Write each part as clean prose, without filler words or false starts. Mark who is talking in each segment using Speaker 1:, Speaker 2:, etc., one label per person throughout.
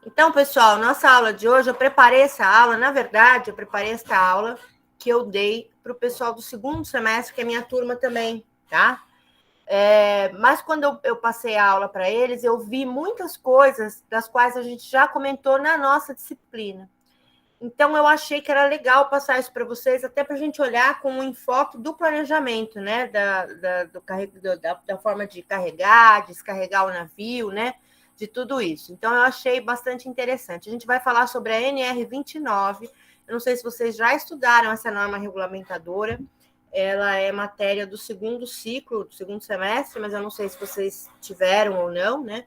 Speaker 1: Então, pessoal, nossa aula de hoje, eu preparei essa aula, na verdade, eu preparei essa aula que eu dei para o pessoal do segundo semestre, que é minha turma também, tá? Mas quando eu passei a aula para eles, eu vi muitas coisas das quais a gente já comentou na nossa disciplina. Então, eu achei que era legal passar isso para vocês, até para a gente olhar com o enfoque do planejamento, né? Da forma de carregar, descarregar o navio, né? De tudo isso. Então, eu achei bastante interessante. A gente vai falar sobre a NR29. Eu não sei se vocês já estudaram essa norma regulamentadora. Ela é matéria do segundo ciclo, do segundo semestre, mas eu não sei se vocês tiveram ou não, né?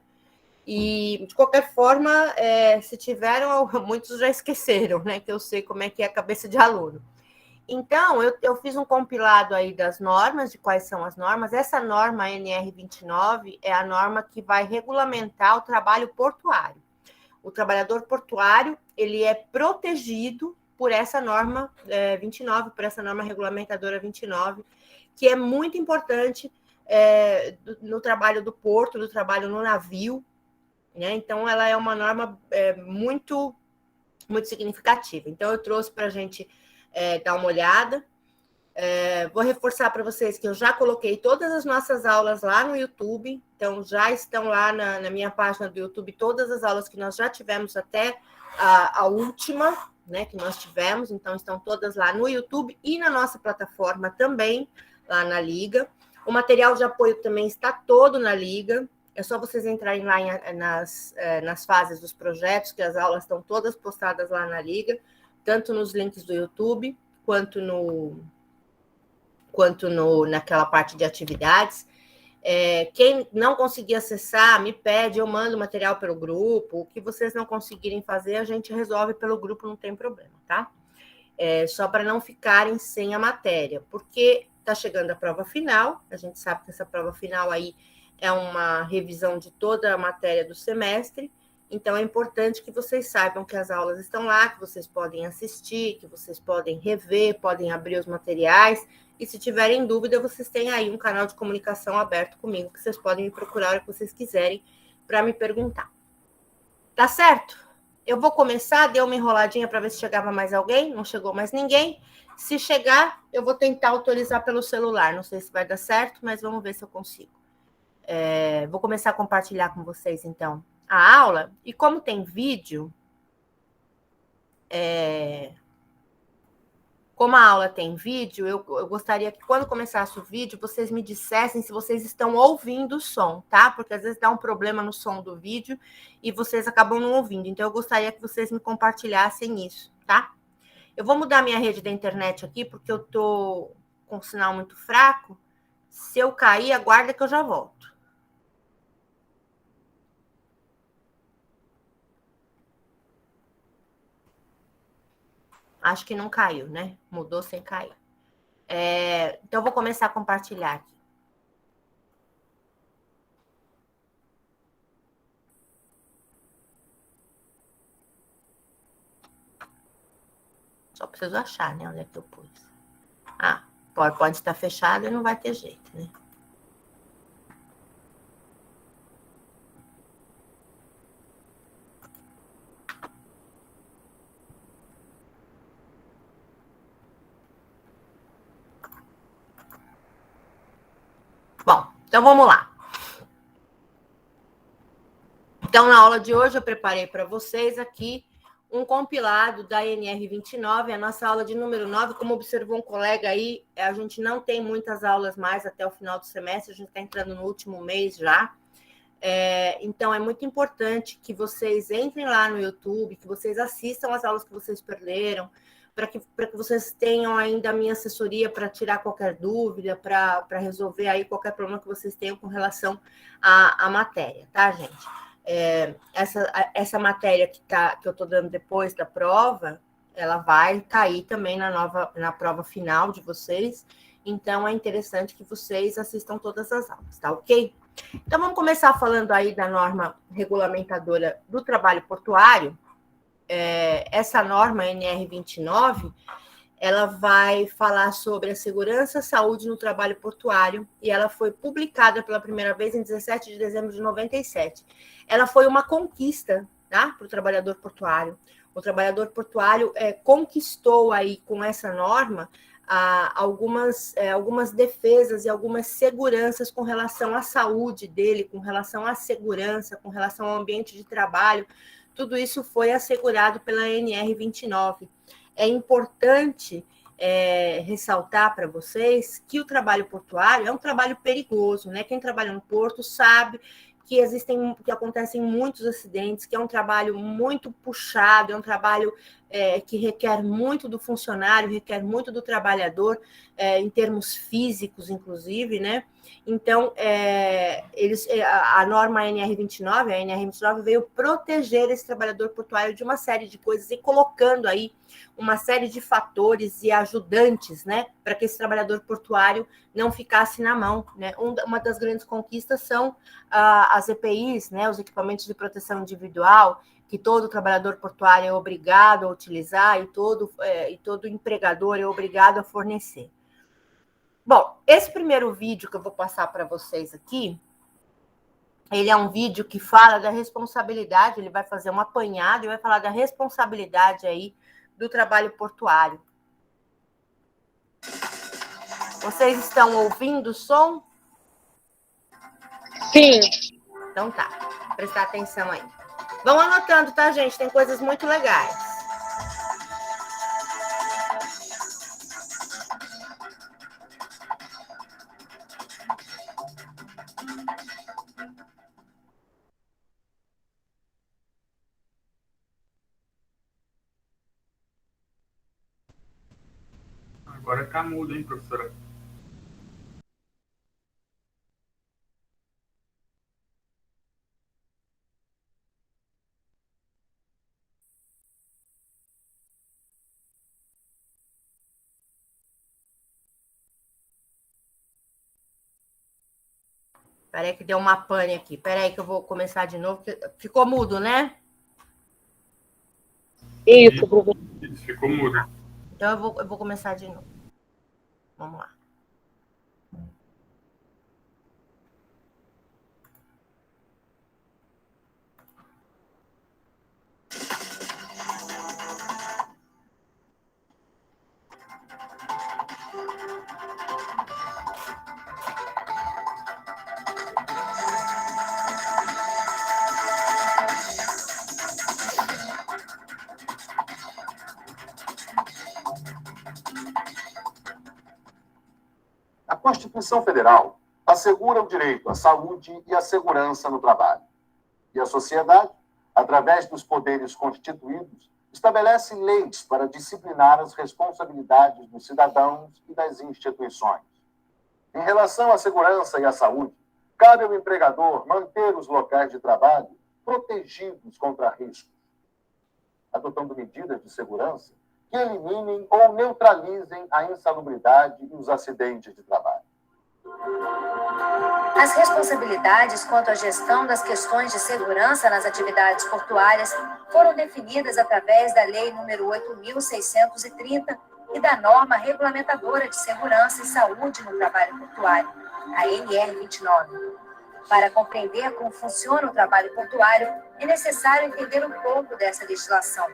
Speaker 1: E, de qualquer forma, se tiveram, muitos já esqueceram, né? Que eu sei como é que é a cabeça de aluno. Então, eu fiz um compilado aí das normas, de quais são as normas. Essa norma NR29 é a norma que vai regulamentar o trabalho portuário. O trabalhador portuário, ele é protegido por essa norma 29, por essa norma regulamentadora 29, que é muito importante no trabalho do porto, no trabalho no navio, né? Então, ela é uma norma muito, muito significativa. Então, eu trouxe para a gente dar uma olhada. Vou reforçar para vocês que eu já coloquei todas as nossas aulas lá no YouTube. Então, já estão lá na minha página do YouTube todas as aulas que nós já tivemos até a última, né, que nós tivemos. Então, estão todas lá no YouTube e na nossa plataforma também, lá na Liga. O material de apoio também está todo na Liga. É só vocês entrarem lá nas fases dos projetos, que as aulas estão todas postadas lá na Liga, tanto nos links do YouTube, quanto naquela parte de atividades. Quem não conseguir acessar, me pede, eu mando material pelo grupo. O que vocês não conseguirem fazer, a gente resolve pelo grupo, não tem problema, tá? Só para não ficarem sem a matéria, porque está chegando a prova final, a gente sabe que essa prova final aí é uma revisão de toda a matéria do semestre, então é importante que vocês saibam que as aulas estão lá, que vocês podem assistir, que vocês podem rever, podem abrir os materiais, e se tiverem dúvida, vocês têm aí um canal de comunicação aberto comigo, que vocês podem me procurar a hora que vocês quiserem para me perguntar. Tá certo? Eu vou começar, dei uma enroladinha para ver se chegava mais alguém, não chegou mais ninguém. Se chegar, eu vou tentar autorizar pelo celular. Não sei se vai dar certo, mas vamos ver se eu consigo. Vou começar a compartilhar com vocês, então, a aula. E como tem vídeo, como a aula tem vídeo, eu gostaria que quando começasse o vídeo, vocês me dissessem se vocês estão ouvindo o som, tá? Porque às vezes dá um problema no som do vídeo e vocês acabam não ouvindo. Então, eu gostaria que vocês me compartilhassem isso, tá? Eu vou mudar minha rede da internet aqui, porque eu tô com um sinal muito fraco. Se eu cair, aguarda que eu já volto. Acho que não caiu, né? Mudou sem cair. Então, eu vou começar a compartilhar aqui. Só preciso achar, né? Onde é que eu pus. O PowerPoint está fechado e não vai ter jeito, né? Bom, então vamos lá. Então, na aula de hoje, eu preparei para vocês aqui um compilado da NR29, a nossa aula de número 9. Como observou um colega aí, a gente não tem muitas aulas mais até o final do semestre, a gente está entrando no último mês já. Então, é muito importante que vocês entrem lá no YouTube, que vocês assistam as aulas que vocês perderam, para que vocês tenham ainda a minha assessoria para tirar qualquer dúvida, para resolver aí qualquer problema que vocês tenham com relação à matéria, tá, gente? Essa matéria que eu estou dando depois da prova, ela vai cair também na prova final de vocês, então é interessante que vocês assistam todas as aulas, tá ok? Então, vamos começar falando aí da norma regulamentadora do trabalho portuário. Essa norma NR29, ela vai falar sobre a segurança e saúde no trabalho portuário e ela foi publicada pela primeira vez em 17 de dezembro de 97. Ela foi uma conquista tá? Para o trabalhador portuário. O trabalhador portuário conquistou aí com essa norma algumas defesas e algumas seguranças com relação à saúde dele, com relação à segurança, com relação ao ambiente de trabalho. Tudo isso foi assegurado pela NR29. É importante ressaltar para vocês que o trabalho portuário é um trabalho perigoso, né? Quem trabalha no porto sabe que acontecem muitos acidentes, que é um trabalho muito puxado, é um trabalho que requer muito do funcionário, requer muito do trabalhador, em termos físicos, inclusive, né? Então, a norma NR29, a NR29 veio proteger esse trabalhador portuário de uma série de coisas e colocando aí uma série de fatores e ajudantes, né, para que esse trabalhador portuário não ficasse na mão, né? Uma das grandes conquistas são as EPIs, né, os equipamentos de proteção individual, que todo trabalhador portuário é obrigado a utilizar e todo empregador é obrigado a fornecer. Bom, esse primeiro vídeo que eu vou passar para vocês aqui, ele é um vídeo que fala da responsabilidade, ele vai fazer um apanhado e vai falar da responsabilidade aí do trabalho portuário. Vocês estão ouvindo o som?
Speaker 2: Sim.
Speaker 1: Então tá, prestar atenção aí. Vão anotando, tá, gente? Tem coisas muito legais.
Speaker 3: Agora tá mudo, hein, professora?
Speaker 1: Peraí que deu uma pane aqui. Peraí que eu vou começar de novo. Ficou mudo, né?
Speaker 2: Isso, professor.
Speaker 3: Isso, ficou mudo.
Speaker 1: Então eu vou começar de novo. Vamos lá.
Speaker 4: A Constituição Federal assegura o direito à saúde e à segurança no trabalho. E a sociedade, através dos poderes constituídos, estabelece leis para disciplinar as responsabilidades dos cidadãos e das instituições. Em relação à segurança e à saúde, cabe ao empregador manter os locais de trabalho protegidos contra riscos, adotando medidas de segurança que eliminem ou neutralizem a insalubridade e os acidentes de trabalho.
Speaker 5: As responsabilidades quanto à gestão das questões de segurança nas atividades portuárias foram definidas através da Lei nº 8.630 e da norma regulamentadora de segurança e saúde no trabalho portuário, a NR29. Para compreender como funciona o trabalho portuário, é necessário entender um pouco dessa legislação.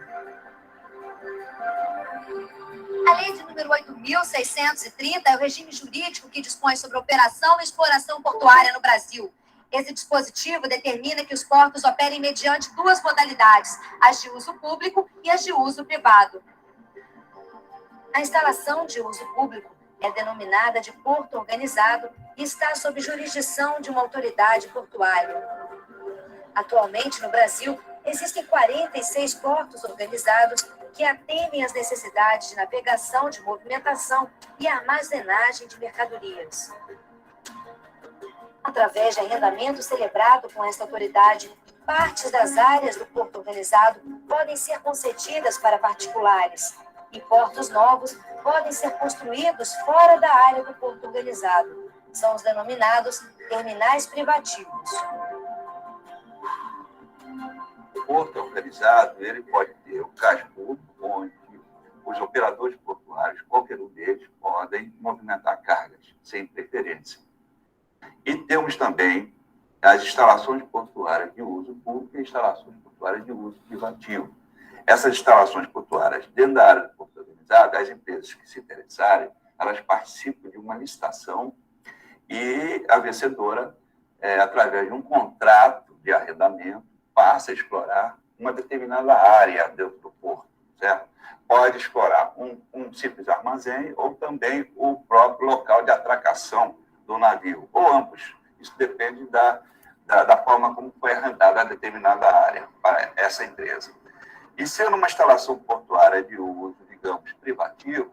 Speaker 5: A Lei de número 8.630 é o regime jurídico que dispõe sobre a operação e exploração portuária no Brasil. Esse dispositivo determina que os portos operem mediante duas modalidades, as de uso público e as de uso privado. A instalação de uso público é denominada de porto organizado e está sob jurisdição de uma autoridade portuária. Atualmente, no Brasil, existem 46 portos organizados que atendem às necessidades de navegação, de movimentação e armazenagem de mercadorias. Através de arrendamento celebrado com esta autoridade, partes das áreas do porto organizado podem ser concedidas para particulares, e portos novos podem ser construídos fora da área do porto organizado. São os denominados terminais privativos.
Speaker 6: O porto organizado, ele pode ter o cais público, onde os operadores portuários, qualquer um deles, podem movimentar cargas sem interferência. E temos também as instalações portuárias de uso público e instalações portuárias de uso privativo. Essas instalações portuárias dentro da área do porto organizado, as empresas que se interessarem, elas participam de uma licitação e a vencedora, através de um contrato de arrendamento, passa a explorar uma determinada área dentro do porto, certo? Pode explorar um simples armazém ou também o próprio local de atracação do navio, ou ambos. Isso depende da forma como foi arrendada a determinada área para essa empresa. E sendo uma instalação portuária de uso, digamos, privativo,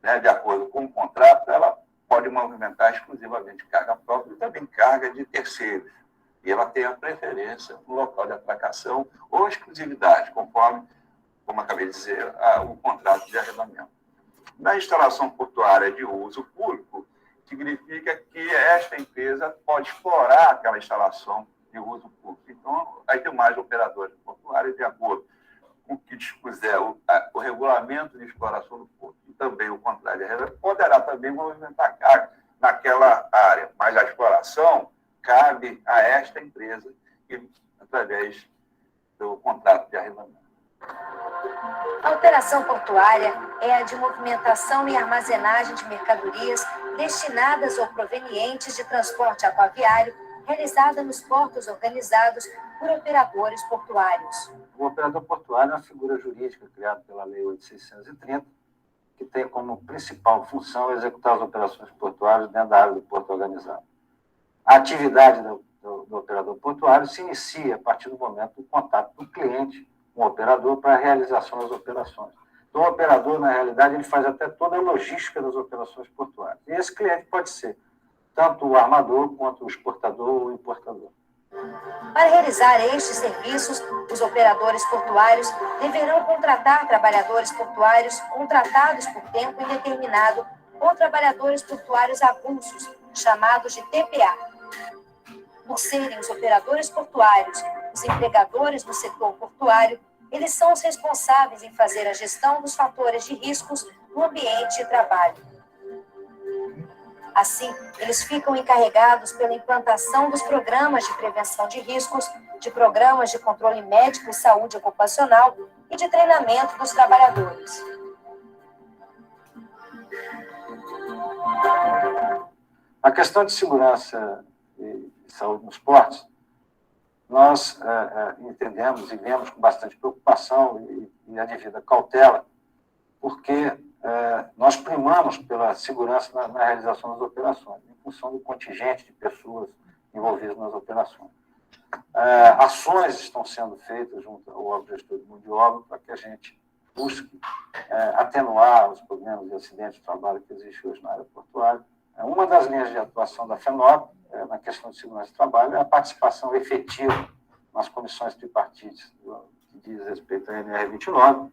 Speaker 6: né, de acordo com o contrato, ela pode movimentar exclusivamente carga própria e também carga de terceiros. E ela tem a preferência no local de atracação ou exclusividade, conforme, como acabei de dizer, o contrato de arrendamento. Na instalação portuária de uso público, significa que esta empresa pode explorar aquela instalação de uso público. Então, aí tem mais operadores portuários, de acordo com o que dispuser o regulamento de exploração do porto e também o contrato de arrendamento, poderá também movimentar carga naquela área, mas a exploração cabe a esta empresa, através do contrato de arrendamento.
Speaker 5: A operação portuária é a de movimentação e armazenagem de mercadorias destinadas ou provenientes de transporte aquaviário, realizada nos portos organizados por operadores portuários.
Speaker 2: O operador portuário é uma figura jurídica criada pela Lei 8.630, que tem como principal função executar as operações portuárias dentro da área do porto organizado. A atividade do operador portuário se inicia a partir do momento do contato do cliente com o operador para a realização das operações. Então, o operador, na realidade, ele faz até toda a logística das operações portuárias. E esse cliente pode ser tanto o armador quanto o exportador ou o importador.
Speaker 5: Para realizar estes serviços, os operadores portuários deverão contratar trabalhadores portuários contratados por tempo indeterminado ou trabalhadores portuários avulsos, chamados de TPA. Por serem os operadores portuários os empregadores do setor portuário, eles são os responsáveis em fazer a gestão dos fatores de riscos no ambiente de trabalho. Assim, eles ficam encarregados pela implantação dos programas de prevenção de riscos, de programas de controle médico e saúde ocupacional e de treinamento dos trabalhadores.
Speaker 2: A questão de segurança e saúde nos portos, nós entendemos e vemos com bastante preocupação e a devida cautela, porque nós primamos pela segurança na realização das operações, em função do contingente de pessoas envolvidas nas operações. Ações estão sendo feitas junto ao órgão gestor de mão de obra para que a gente busque atenuar os problemas de acidentes de trabalho que existem hoje na área portuária. Uma das linhas de atuação da FENOP, na questão de segurança de trabalho, é a participação efetiva nas comissões tripartites que diz respeito à NR29,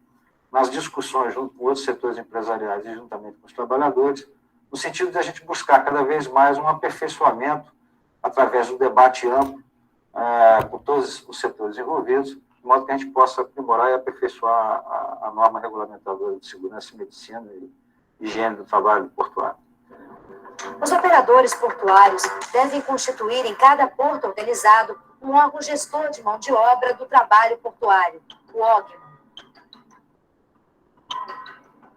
Speaker 2: nas discussões junto com outros setores empresariais e juntamente com os trabalhadores, no sentido de a gente buscar cada vez mais um aperfeiçoamento através do debate amplo por todos os setores envolvidos, de modo que a gente possa aprimorar e aperfeiçoar a norma regulamentadora de segurança e medicina e higiene do trabalho portuário.
Speaker 5: Os operadores portuários devem constituir em cada porto organizado um órgão gestor de mão de obra do trabalho portuário, o OGMO.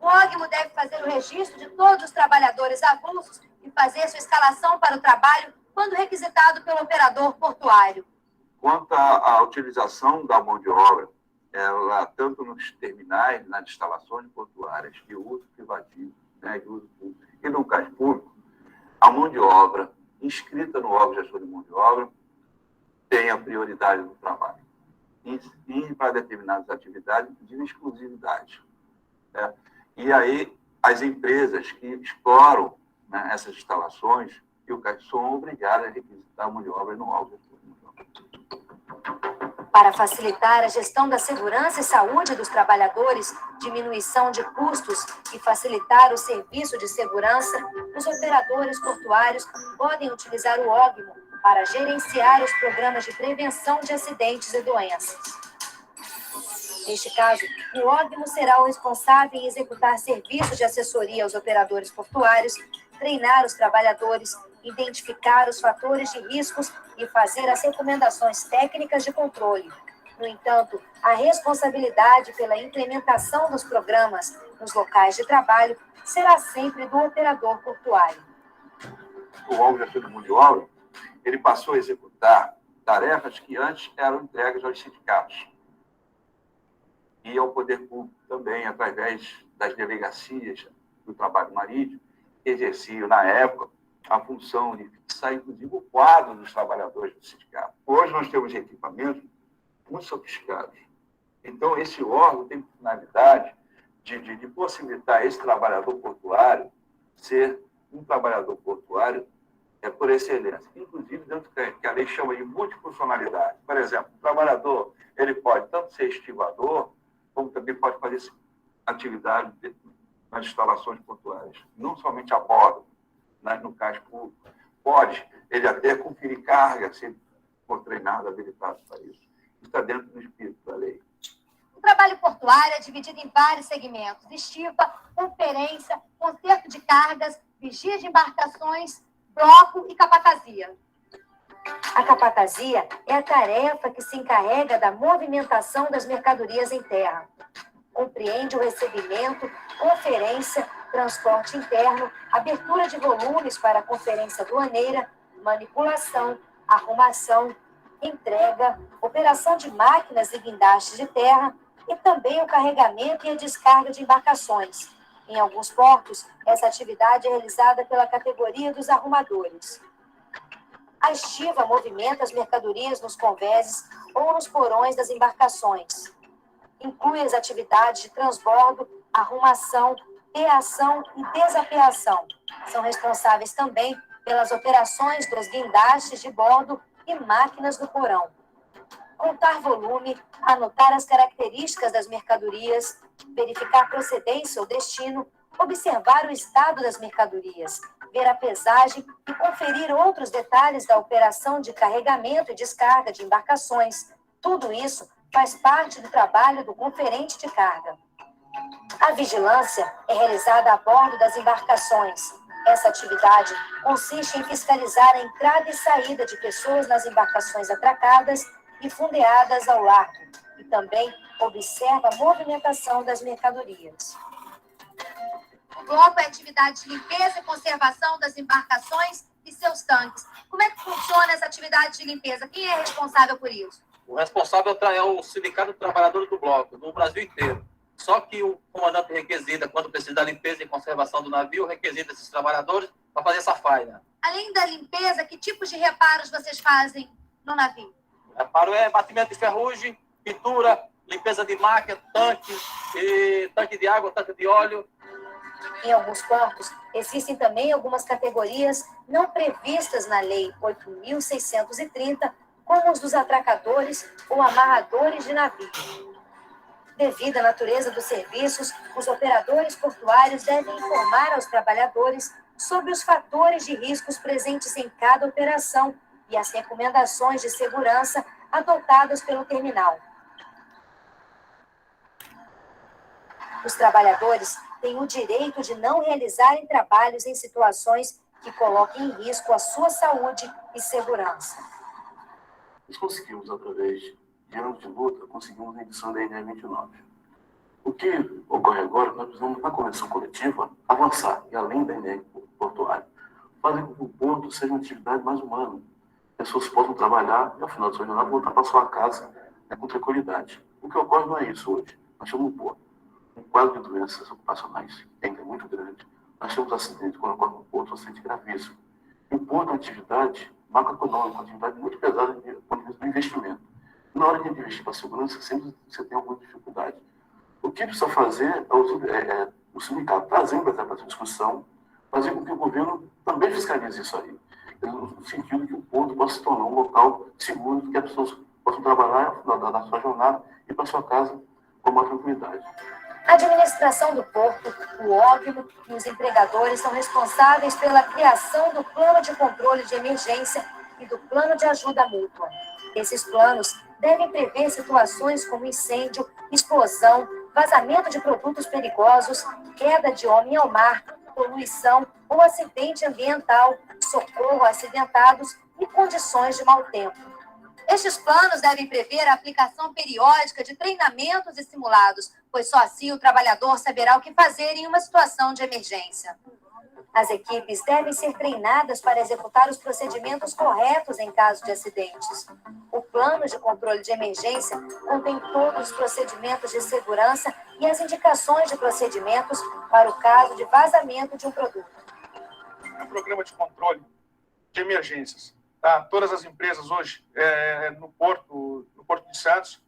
Speaker 5: O OGMO deve fazer o registro de todos os trabalhadores avulsos e fazer sua escalação para o trabalho quando requisitado pelo operador portuário.
Speaker 6: Quanto à utilização da mão de obra, ela, tanto nos terminais, nas instalações portuárias de uso privativo, né, de uso público, e no caso público, a mão de obra inscrita no órgão gestor de mão de obra tem a prioridade do trabalho. E para determinadas atividades de exclusividade. E aí, as empresas que exploram, né, essas instalações e o CAIS são obrigadas a requisitar a mão de obra no órgão gestor de mão de obra.
Speaker 5: Para facilitar a gestão da segurança e saúde dos trabalhadores, diminuição de custos e facilitar o serviço de segurança, os operadores portuários podem utilizar o OGMO para gerenciar os programas de prevenção de acidentes e doenças. Neste caso, o OGMO será o responsável em executar serviços de assessoria aos operadores portuários, treinar os trabalhadores, identificar os fatores de riscos e fazer as recomendações técnicas de controle. No entanto, a responsabilidade pela implementação dos programas nos locais de trabalho será sempre do operador portuário.
Speaker 6: O Alves Getúlio Mundial, ele passou a executar tarefas que antes eram entregues aos sindicatos e ao poder público também, através das delegacias do trabalho marítimo, que exerciam, na época, a função de fixar, inclusive, o quadro dos trabalhadores do sindicato. Hoje nós temos equipamentos muito sofisticados. Então, esse órgão tem finalidade de possibilitar esse trabalhador portuário ser um trabalhador portuário por excelência. Inclusive, dentro que a lei chama de multifuncionalidade. Por exemplo, o trabalhador ele pode tanto ser estivador, como também pode fazer atividade nas instalações portuárias, não somente a bordo, mas no cais público. Pode ele até conferir carga, se for treinado, habilitado para isso. Isso está dentro do espírito da lei.
Speaker 5: O trabalho portuário é dividido em vários segmentos: estiva, conferência, conserto de cargas, vigia de embarcações, bloco e capatazia. A capatazia é a tarefa que se encarrega da movimentação das mercadorias em terra. Compreende o recebimento, conferência, transporte interno, abertura de volumes para a conferência aduaneira, manipulação, arrumação, entrega, operação de máquinas e guindastes de terra e também o carregamento e a descarga de embarcações. Em alguns portos, essa atividade é realizada pela categoria dos arrumadores. A estiva movimenta as mercadorias nos convéses ou nos porões das embarcações. Inclui as atividades de transbordo, arrumação, peação e desapeação. São responsáveis também pelas operações dos guindastes de bordo e máquinas do porão. Contar volume, anotar as características das mercadorias, verificar procedência ou destino, observar o estado das mercadorias, ver a pesagem e conferir outros detalhes da operação de carregamento e descarga de embarcações. Tudo isso faz parte do trabalho do conferente de carga. A vigilância é realizada a bordo das embarcações. Essa atividade consiste em fiscalizar a entrada e saída de pessoas nas embarcações atracadas e fundeadas ao largo, e também observa a movimentação das mercadorias. O bloco é atividade de limpeza e conservação das embarcações e seus tanques. Como é que funciona essa atividade de limpeza? Quem é responsável por isso?
Speaker 7: O responsável é o Sindicato de Trabalhadores do Bloco, no Brasil inteiro. Só que o comandante requisita, quando precisa da limpeza e conservação do navio, requisita esses trabalhadores para fazer essa faina.
Speaker 5: Além da limpeza, que tipos de reparos vocês fazem no navio?
Speaker 7: Reparo é batimento de ferrugem, pintura, limpeza de máquina, tanque de água, tanque de óleo.
Speaker 5: Em alguns portos, existem também algumas categorias não previstas na Lei 8.630, como os dos atracadores ou amarradores de navio. Devido à natureza dos serviços, os operadores portuários devem informar aos trabalhadores sobre os fatores de riscos presentes em cada operação e as recomendações de segurança adotadas pelo terminal. Os trabalhadores têm o direito de não realizarem trabalhos em situações que coloquem em risco a sua saúde e segurança.
Speaker 8: Nós conseguimos, através de anos de luta, conseguimos a edição da NR 29. O que ocorre agora, nós precisamos, na convenção coletiva, avançar, e além da NR portuária, fazer com que o porto seja uma atividade mais humana. As pessoas possam trabalhar e, ao final da sua jornada, voltar para sua casa com tranquilidade. O que ocorre não é isso hoje. Nós temos um porto, um quadro de doenças ocupacionais ainda é muito grande. Nós temos acidentes quando ocorre no porto, um acidente gravíssimo. E o porto é uma atividade macroeconômica, uma atividade muito pesada do ponto de vista do investimento. Na hora de investir para a segurança, sempre você tem alguma dificuldade. O que precisa fazer é o sindicato trazendo para essa discussão, fazer com que o governo também fiscalize isso aí, no sentido que o porto possa se tornar um local seguro, que as pessoas possam trabalhar na sua jornada e para sua casa com uma tranquilidade.
Speaker 5: A administração do porto, o órgão e os empregadores são responsáveis pela criação do plano de controle de emergência e do plano de ajuda mútua. Esses planos devem prever situações como incêndio, explosão, vazamento de produtos perigosos, queda de homem ao mar, poluição ou acidente ambiental, socorro a acidentados e condições de mau tempo. Estes planos devem prever a aplicação periódica de treinamentos e simulados, pois só assim o trabalhador saberá o que fazer em uma situação de emergência. As equipes devem ser treinadas para executar os procedimentos corretos em caso de acidentes. O plano de controle de emergência contém todos os procedimentos de segurança e as indicações de procedimentos para o caso de vazamento de um produto.
Speaker 9: O programa de controle de emergências, tá? Todas as empresas hoje no Porto de Santos,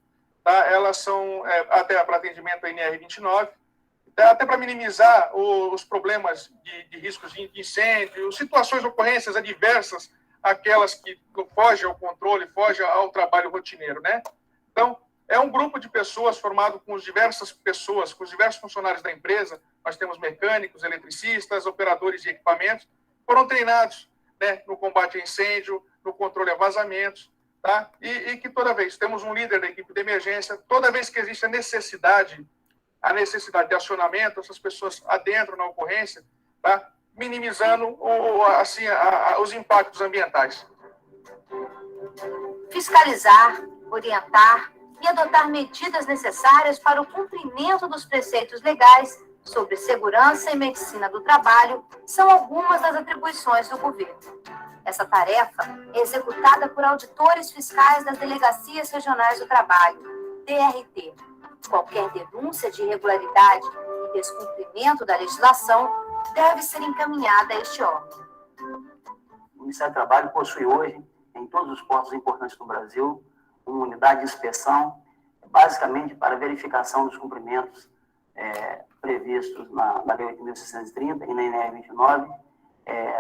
Speaker 9: tá? Elas são até para atendimento à NR29, até para minimizar os problemas de riscos de incêndio, situações, ocorrências adversas, aquelas que fogem ao controle, fogem ao trabalho rotineiro, né? Então, é um grupo de pessoas formado com diversas pessoas, com os diversos funcionários da empresa. Nós temos mecânicos, eletricistas, operadores de equipamentos, foram treinados, né, no combate a incêndio, no controle a vazamentos, tá? E que toda vez temos um líder da equipe de emergência, toda vez que existe a necessidade de acionamento, essas pessoas adentram na ocorrência, tá? Minimizando os impactos ambientais.
Speaker 5: Fiscalizar, orientar e adotar medidas necessárias para o cumprimento dos preceitos legais sobre segurança e medicina do trabalho são algumas das atribuições do governo. Essa tarefa é executada por auditores fiscais das Delegacias Regionais do Trabalho, DRT. Qualquer denúncia de irregularidade e descumprimento da legislação deve ser encaminhada a este órgão.
Speaker 10: O Ministério do Trabalho possui hoje, em todos os portos importantes do Brasil, uma unidade de inspeção, basicamente para verificação dos cumprimentos previstos na Lei 8.630 e na NR29,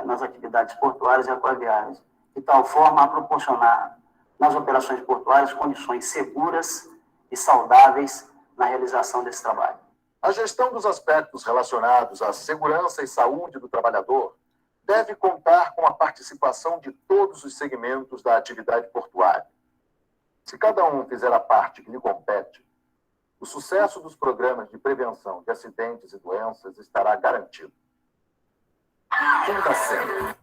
Speaker 10: nas atividades portuárias e aquaviárias, de tal forma a proporcionar nas operações portuárias condições seguras e saudáveis na realização desse trabalho.
Speaker 4: A gestão dos aspectos relacionados à segurança e saúde do trabalhador deve contar com a participação de todos os segmentos da atividade portuária. Se cada um fizer a parte que lhe compete, o sucesso dos programas de prevenção de acidentes e doenças estará garantido. Fundacentro.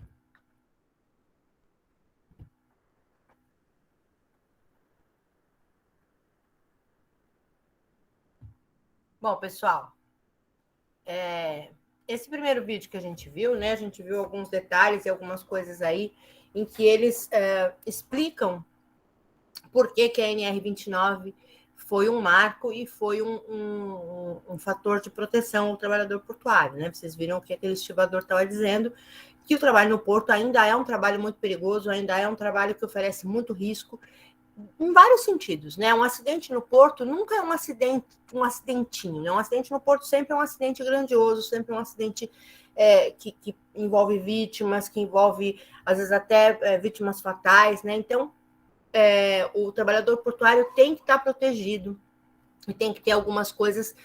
Speaker 1: Bom, pessoal, esse primeiro vídeo que a gente viu, né? A gente viu alguns detalhes e algumas coisas aí em que eles explicam por que a NR29 foi um marco e foi um fator de proteção ao trabalhador portuário, né? Vocês viram o que aquele estivador estava dizendo, que o trabalho no porto ainda é um trabalho muito perigoso, ainda é um trabalho que oferece muito risco, em vários sentidos, né? Um acidente no porto nunca é um acidentinho, né? Um acidente no porto sempre é um acidente grandioso, sempre é um acidente que envolve vítimas, que envolve, às vezes, até vítimas fatais, né? Então, o trabalhador portuário tem que estar protegido e tem que ter algumas coisas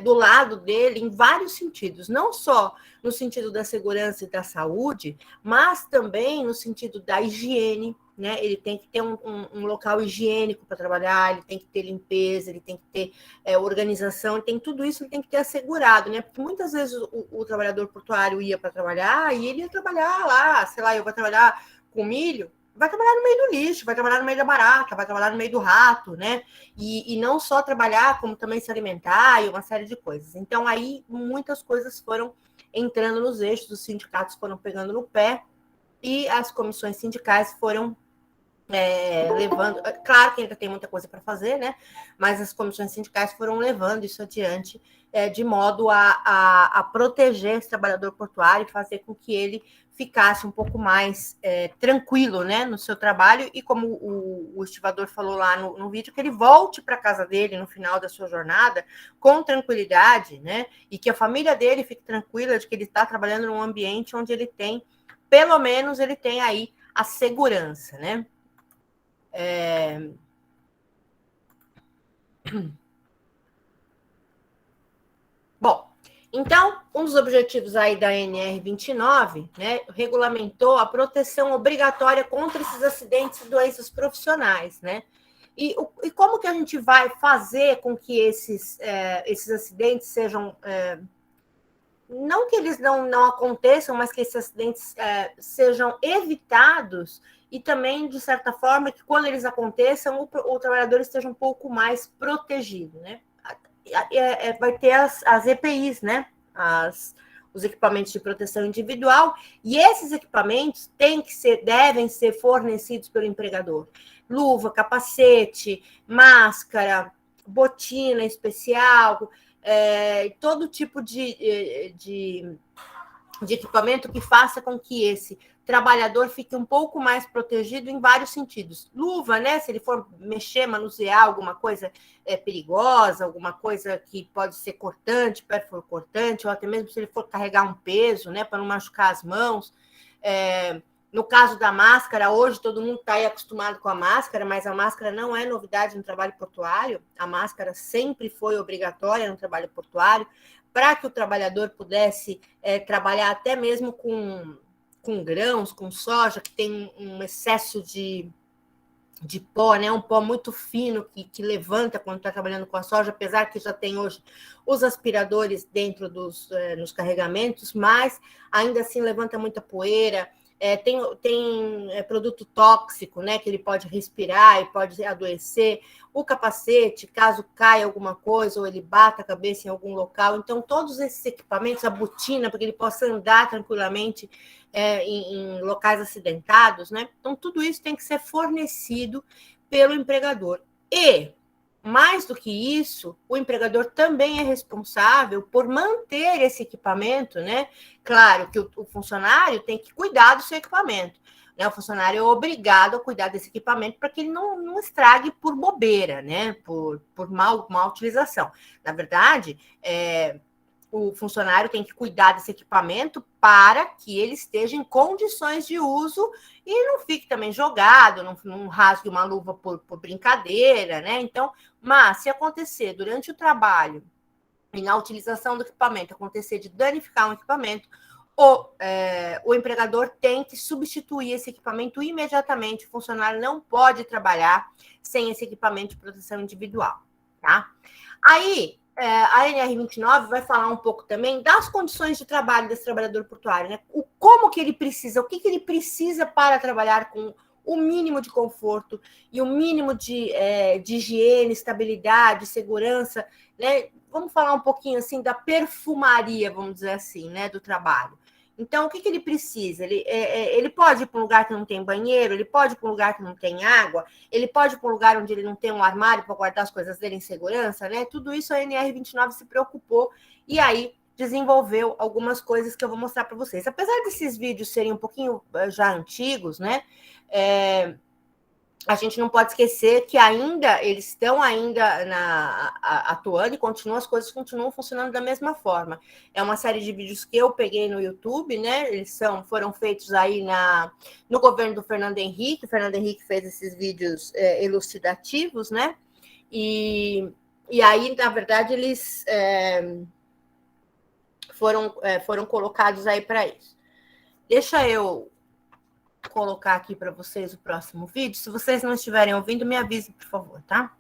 Speaker 1: do lado dele em vários sentidos, não só no sentido da segurança e da saúde, mas também no sentido da higiene, né? Ele tem que ter um local higiênico para trabalhar, ele tem que ter limpeza, ele tem que ter organização, tudo isso ele tem que ter assegurado, né? Porque muitas vezes o trabalhador portuário ia para trabalhar e ele ia trabalhar lá, sei lá, eu vou trabalhar com milho, vai trabalhar no meio do lixo, vai trabalhar no meio da barata, vai trabalhar no meio do rato, né? E não só trabalhar, como também se alimentar e uma série de coisas. Então, aí, muitas coisas foram entrando nos eixos, os sindicatos foram pegando no pé e as comissões sindicais foram levando... Claro que ainda tem muita coisa para fazer, né? Mas as comissões sindicais foram levando isso adiante de modo a proteger esse trabalhador portuário e fazer com que ele ficasse um pouco mais tranquilo, né, no seu trabalho, e como o estivador falou lá no vídeo, que ele volte para a casa dele no final da sua jornada com tranquilidade, né, e que a família dele fique tranquila de que ele está trabalhando num ambiente onde ele tem, pelo menos ele tem aí a segurança, né. Bom, então, um dos objetivos aí da NR29, né, regulamentou a proteção obrigatória contra esses acidentes e doenças profissionais, né? E como que a gente vai fazer com que esses acidentes sejam não que eles não aconteçam, mas que esses acidentes sejam evitados e também, de certa forma, que quando eles aconteçam, o trabalhador esteja um pouco mais protegido, né? Vai ter as EPIs, né? Os equipamentos de proteção individual, e esses equipamentos devem ser fornecidos pelo empregador. Luva, capacete, máscara, botina especial, todo tipo de equipamento que faça com que esse trabalhador fique um pouco mais protegido em vários sentidos. Luva, né? Se ele for mexer, manusear alguma coisa perigosa, alguma coisa que pode ser cortante, pérfuro cortante, ou até mesmo se ele for carregar um peso, né? Para não machucar as mãos. No caso da máscara, hoje todo mundo está aí acostumado com a máscara, mas a máscara não é novidade no trabalho portuário. A máscara sempre foi obrigatória no trabalho portuário, para que o trabalhador pudesse trabalhar até mesmo com grãos, com soja, que tem um excesso de pó, né? Um pó muito fino que levanta quando está trabalhando com a soja, apesar que já tem hoje os aspiradores dentro nos carregamentos, mas ainda assim levanta muita poeira. Tem produto tóxico, né, que ele pode respirar e pode adoecer. O capacete, caso caia alguma coisa ou ele bata a cabeça em algum local. Então, todos esses equipamentos, a botina, para que ele possa andar tranquilamente em locais acidentados, né? Então, tudo isso tem que ser fornecido pelo empregador. E, mais do que isso, o empregador também é responsável por manter esse equipamento, né? Claro que o funcionário tem que cuidar do seu equipamento, né? O funcionário é obrigado a cuidar desse equipamento para que ele não estrague por bobeira, né? Por má utilização. Na verdade, o funcionário tem que cuidar desse equipamento para que ele esteja em condições de uso e não fique também jogado, não rasgue uma luva por brincadeira, né? Então, mas se acontecer durante o trabalho e na utilização do equipamento, acontecer de danificar um equipamento, o empregador tem que substituir esse equipamento imediatamente. O funcionário não pode trabalhar sem esse equipamento de proteção individual, tá? Aí, a NR29 vai falar um pouco também das condições de trabalho desse trabalhador portuário, né? Como que ele precisa, o que ele precisa para trabalhar com o mínimo de conforto e o mínimo de higiene, estabilidade, segurança, né? Vamos falar um pouquinho assim da perfumaria, vamos dizer assim, né, do trabalho. Então, o que ele precisa? Ele pode ir para um lugar que não tem banheiro, ele pode ir para um lugar que não tem água, ele pode ir para um lugar onde ele não tem um armário para guardar as coisas dele em segurança, né? Tudo isso a NR29 se preocupou e aí desenvolveu algumas coisas que eu vou mostrar para vocês. Apesar desses vídeos serem um pouquinho já antigos, né? A gente não pode esquecer que eles estão atuando e as coisas continuam funcionando da mesma forma. É uma série de vídeos que eu peguei no YouTube, né? Eles foram feitos aí no governo do Fernando Henrique. O Fernando Henrique fez esses vídeos elucidativos, né? E aí, na verdade, eles foram colocados aí para isso. Deixa eu colocar aqui para vocês o próximo vídeo. Se vocês não estiverem ouvindo, me avisem, por favor, tá?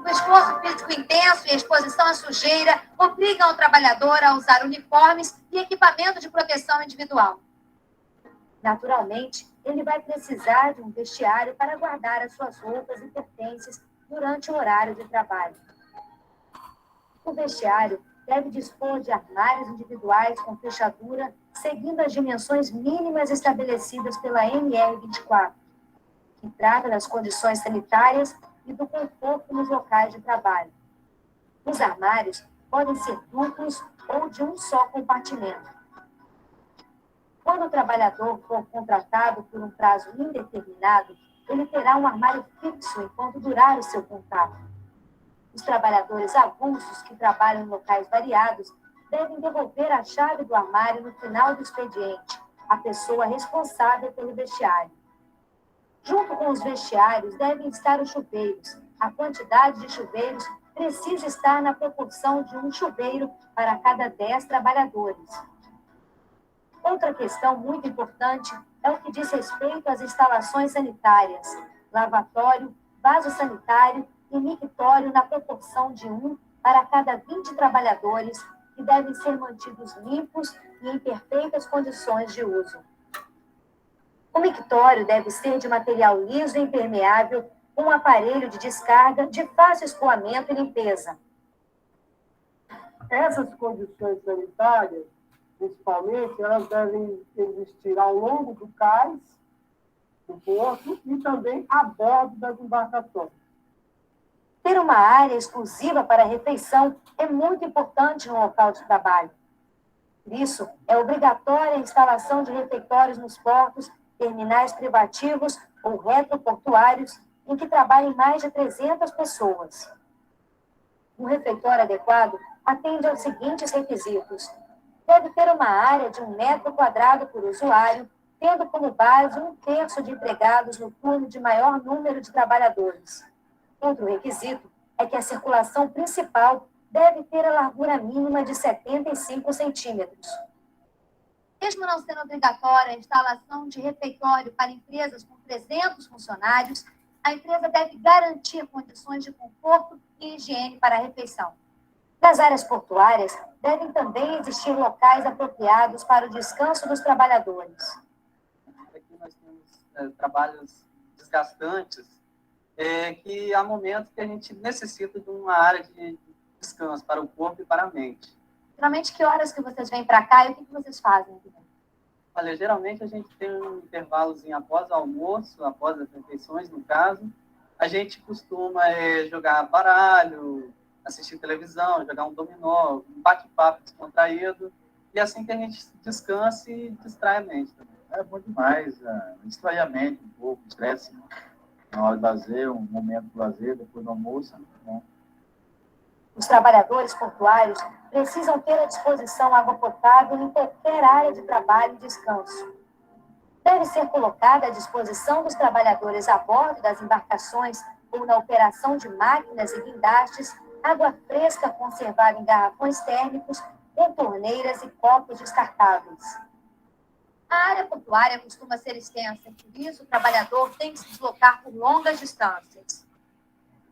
Speaker 5: O esforço físico intenso e a exposição à sujeira obrigam o trabalhador a usar uniformes e equipamento de proteção individual. Naturalmente, ele vai precisar de um vestiário para guardar as suas roupas e pertences durante o horário de trabalho. O vestiário deve dispor de armários individuais com fechadura, seguindo as dimensões mínimas estabelecidas pela NR24, que trata das condições sanitárias e do conforto nos locais de trabalho. Os armários podem ser duplos ou de um só compartimento. Quando o trabalhador for contratado por um prazo indeterminado, ele terá um armário fixo enquanto durar o seu contrato. Os trabalhadores avulsos que trabalham em locais variados devem devolver a chave do armário no final do expediente, à pessoa responsável pelo vestiário. Junto com os vestiários devem estar os chuveiros. A quantidade de chuveiros precisa estar na proporção de um chuveiro para cada 10 trabalhadores. Outra questão muito importante é o que diz respeito às instalações sanitárias, lavatório, vaso sanitário e mictório na proporção de 1 para cada 20 trabalhadores, que devem ser mantidos limpos e em perfeitas condições de uso. O mictório deve ser de material liso e impermeável, com um aparelho de descarga de fácil escoamento e limpeza.
Speaker 11: Essas condições sanitárias, principalmente, elas devem existir ao longo do cais, do porto, e também a bordo das embarcações.
Speaker 5: Ter uma área exclusiva para refeição é muito importante no local de trabalho. Por isso, é obrigatória a instalação de refeitórios nos portos, terminais privativos ou retroportuários em que trabalhem mais de 300 pessoas. Um refeitório adequado atende aos seguintes requisitos. Deve ter uma área de 1 metro quadrado por usuário, tendo como base 1/3 de empregados no turno de maior número de trabalhadores. Outro requisito é que a circulação principal deve ter a largura mínima de 75 centímetros. Mesmo não sendo obrigatória a instalação de refeitório para empresas com 300 funcionários, a empresa deve garantir condições de conforto e higiene para a refeição. Nas áreas portuárias, devem também existir locais apropriados para o descanso dos trabalhadores.
Speaker 12: Aqui nós temos trabalhos desgastantes, que há momentos que a gente necessita de uma área de descanso para o corpo e para a mente.
Speaker 5: Geralmente, que horas que vocês vêm para cá e o que vocês fazem aqui?
Speaker 12: Olha, geralmente a gente tem um intervalozinho após o almoço, após as refeições, no caso. A gente costuma jogar baralho, assistir televisão, jogar um dominó, um bate-papo descontraído, e assim que a gente descansa e distrai a mente também.
Speaker 13: É bom demais, distrai a mente um pouco, estresse, na hora de lazer, um momento de lazer, depois do almoço, né?
Speaker 5: Os trabalhadores portuários precisam ter à disposição água potável em qualquer área de trabalho e descanso. Deve ser colocada à disposição dos trabalhadores a bordo das embarcações ou na operação de máquinas e guindastes, água fresca conservada em garrafões térmicos, com torneiras e copos descartáveis. A área portuária costuma ser extensa, e por isso o trabalhador tem que se deslocar por longas distâncias.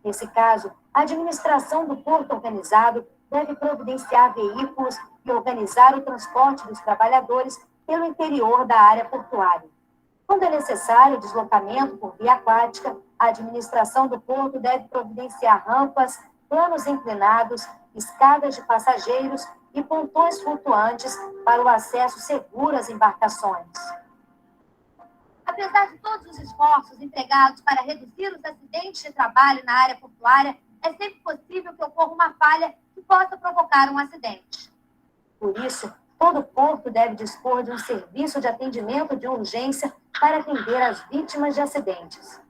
Speaker 5: Nesse caso, a administração do porto organizado deve providenciar veículos e organizar o transporte dos trabalhadores pelo interior da área portuária. Quando é necessário o deslocamento por via aquática, a administração do porto deve providenciar rampas, planos inclinados, escadas de passageiros e pontões flutuantes para o acesso seguro às embarcações. Apesar de todos os esforços empregados para reduzir os acidentes de trabalho na área portuária, é sempre possível que ocorra uma falha que possa provocar um acidente. Por isso, todo porto deve dispor de um serviço de atendimento de urgência para atender as vítimas de acidentes.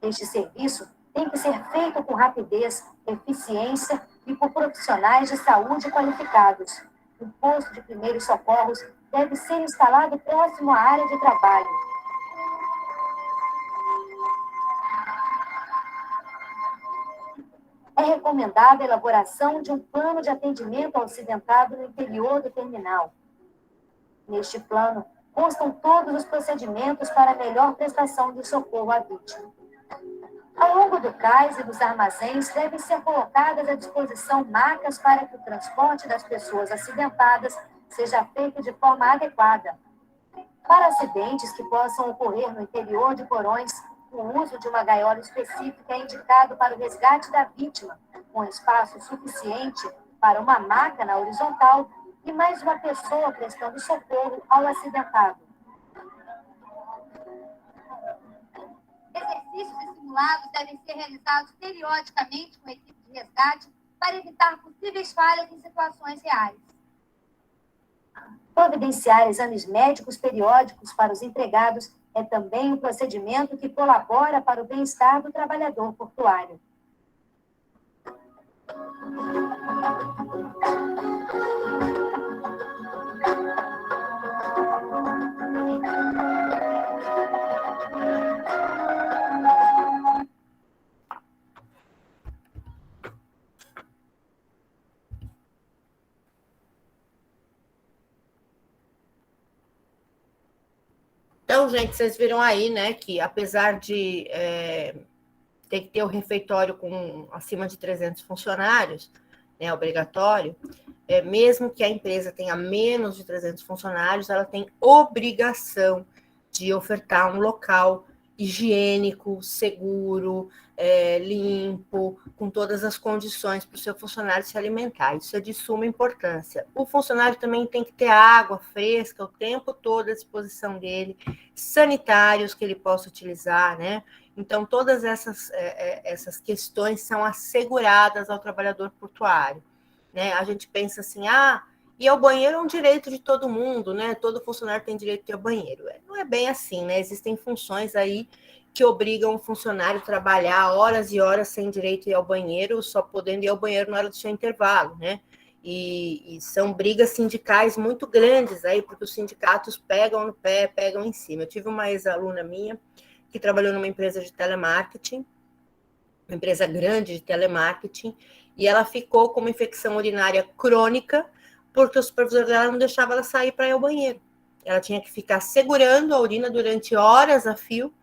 Speaker 5: Este serviço tem que ser feito com rapidez, eficiência e por profissionais de saúde qualificados. O posto de primeiros socorros deve ser instalado próximo à área de trabalho. É recomendada a elaboração de um plano de atendimento ao acidentado no interior do terminal. Neste plano, constam todos os procedimentos para a melhor prestação de socorro à vítima. Ao longo do cais e dos armazéns, devem ser colocadas à disposição macas para que o transporte das pessoas acidentadas seja feito de forma adequada. Para acidentes que possam ocorrer no interior de porões, o uso de uma gaiola específica é indicado para o resgate da vítima, com espaço suficiente para uma maca na horizontal e mais uma pessoa prestando socorro ao acidentado. Exercícios e simulados devem ser realizados periodicamente com a equipe de resgate para evitar possíveis falhas em situações reais. Providenciar exames médicos periódicos para os empregados é também um procedimento que colabora para o bem-estar do trabalhador portuário.
Speaker 1: gente, vocês viram aí, né, que apesar de ter que ter o refeitório com acima de 300 funcionários, né, obrigatório, mesmo que a empresa tenha menos de 300 funcionários, ela tem obrigação de ofertar um local higiênico, seguro, limpo, com todas as condições para o seu funcionário se alimentar. Isso é de suma importância. O funcionário também tem que ter água fresca o tempo todo à disposição dele, sanitários que ele possa utilizar, né? Então, todas essas questões são asseguradas ao trabalhador portuário, né? A gente pensa assim, e o banheiro é um direito de todo mundo, né? Todo funcionário tem direito de ter banheiro. Não é bem assim, né? Existem funções aí que obrigam o funcionário a trabalhar horas e horas sem direito de ir ao banheiro, só podendo ir ao banheiro na hora do seu intervalo, né? E são brigas sindicais muito grandes aí, porque os sindicatos pegam no pé, pegam em cima. Eu tive uma ex-aluna minha que trabalhou numa empresa de telemarketing, uma empresa grande de telemarketing, e ela ficou com uma infecção urinária crônica, porque o supervisor dela não deixava ela sair para ir ao banheiro. Ela tinha que ficar segurando a urina durante horas a fio,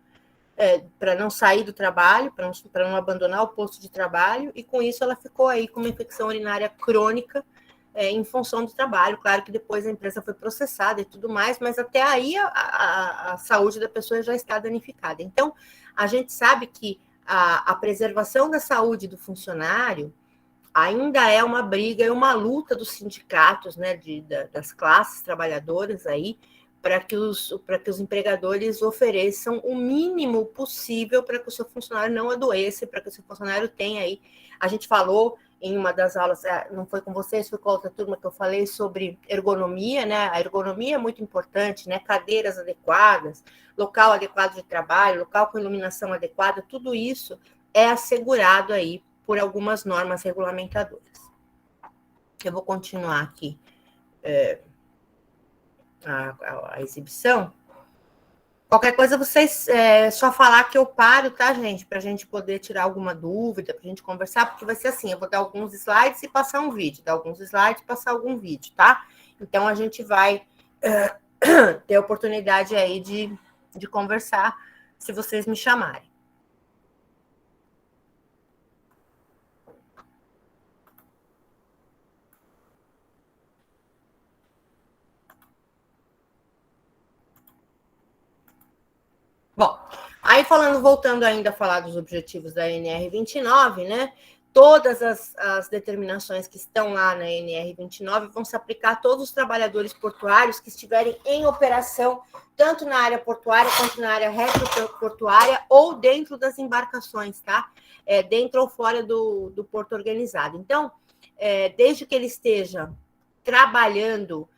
Speaker 1: para não sair do trabalho, para não abandonar o posto de trabalho, e com isso ela ficou aí com uma infecção urinária crônica em função do trabalho. Claro que depois a empresa foi processada e tudo mais, mas até aí a saúde da pessoa já está danificada. Então, a gente sabe que a preservação da saúde do funcionário ainda é uma briga e uma luta dos sindicatos, né, das classes trabalhadoras aí, para que os empregadores ofereçam o mínimo possível para que o seu funcionário não adoeça, para que o seu funcionário tenha aí. A gente falou em uma das aulas, não foi com vocês, foi com a outra turma que eu falei sobre ergonomia, né? A ergonomia é muito importante, né? Cadeiras adequadas, local adequado de trabalho, local com iluminação adequada, tudo isso é assegurado aí por algumas normas regulamentadoras. Eu vou continuar aqui a exibição. Qualquer coisa, vocês só falar que eu paro, tá, gente? Para a gente poder tirar alguma dúvida, para a gente conversar, porque vai ser assim, eu vou dar alguns slides e passar um vídeo, dar alguns slides e passar algum vídeo, tá? Então, a gente vai ter a oportunidade aí de conversar, se vocês me chamarem. Bom, aí voltando ainda a falar dos objetivos da NR29, né? Todas as determinações que estão lá na NR29 vão se aplicar a todos os trabalhadores portuários que estiverem em operação, tanto na área portuária quanto na área retroportuária ou dentro das embarcações, tá? Dentro ou fora do porto organizado. Então, desde que ele esteja trabalhando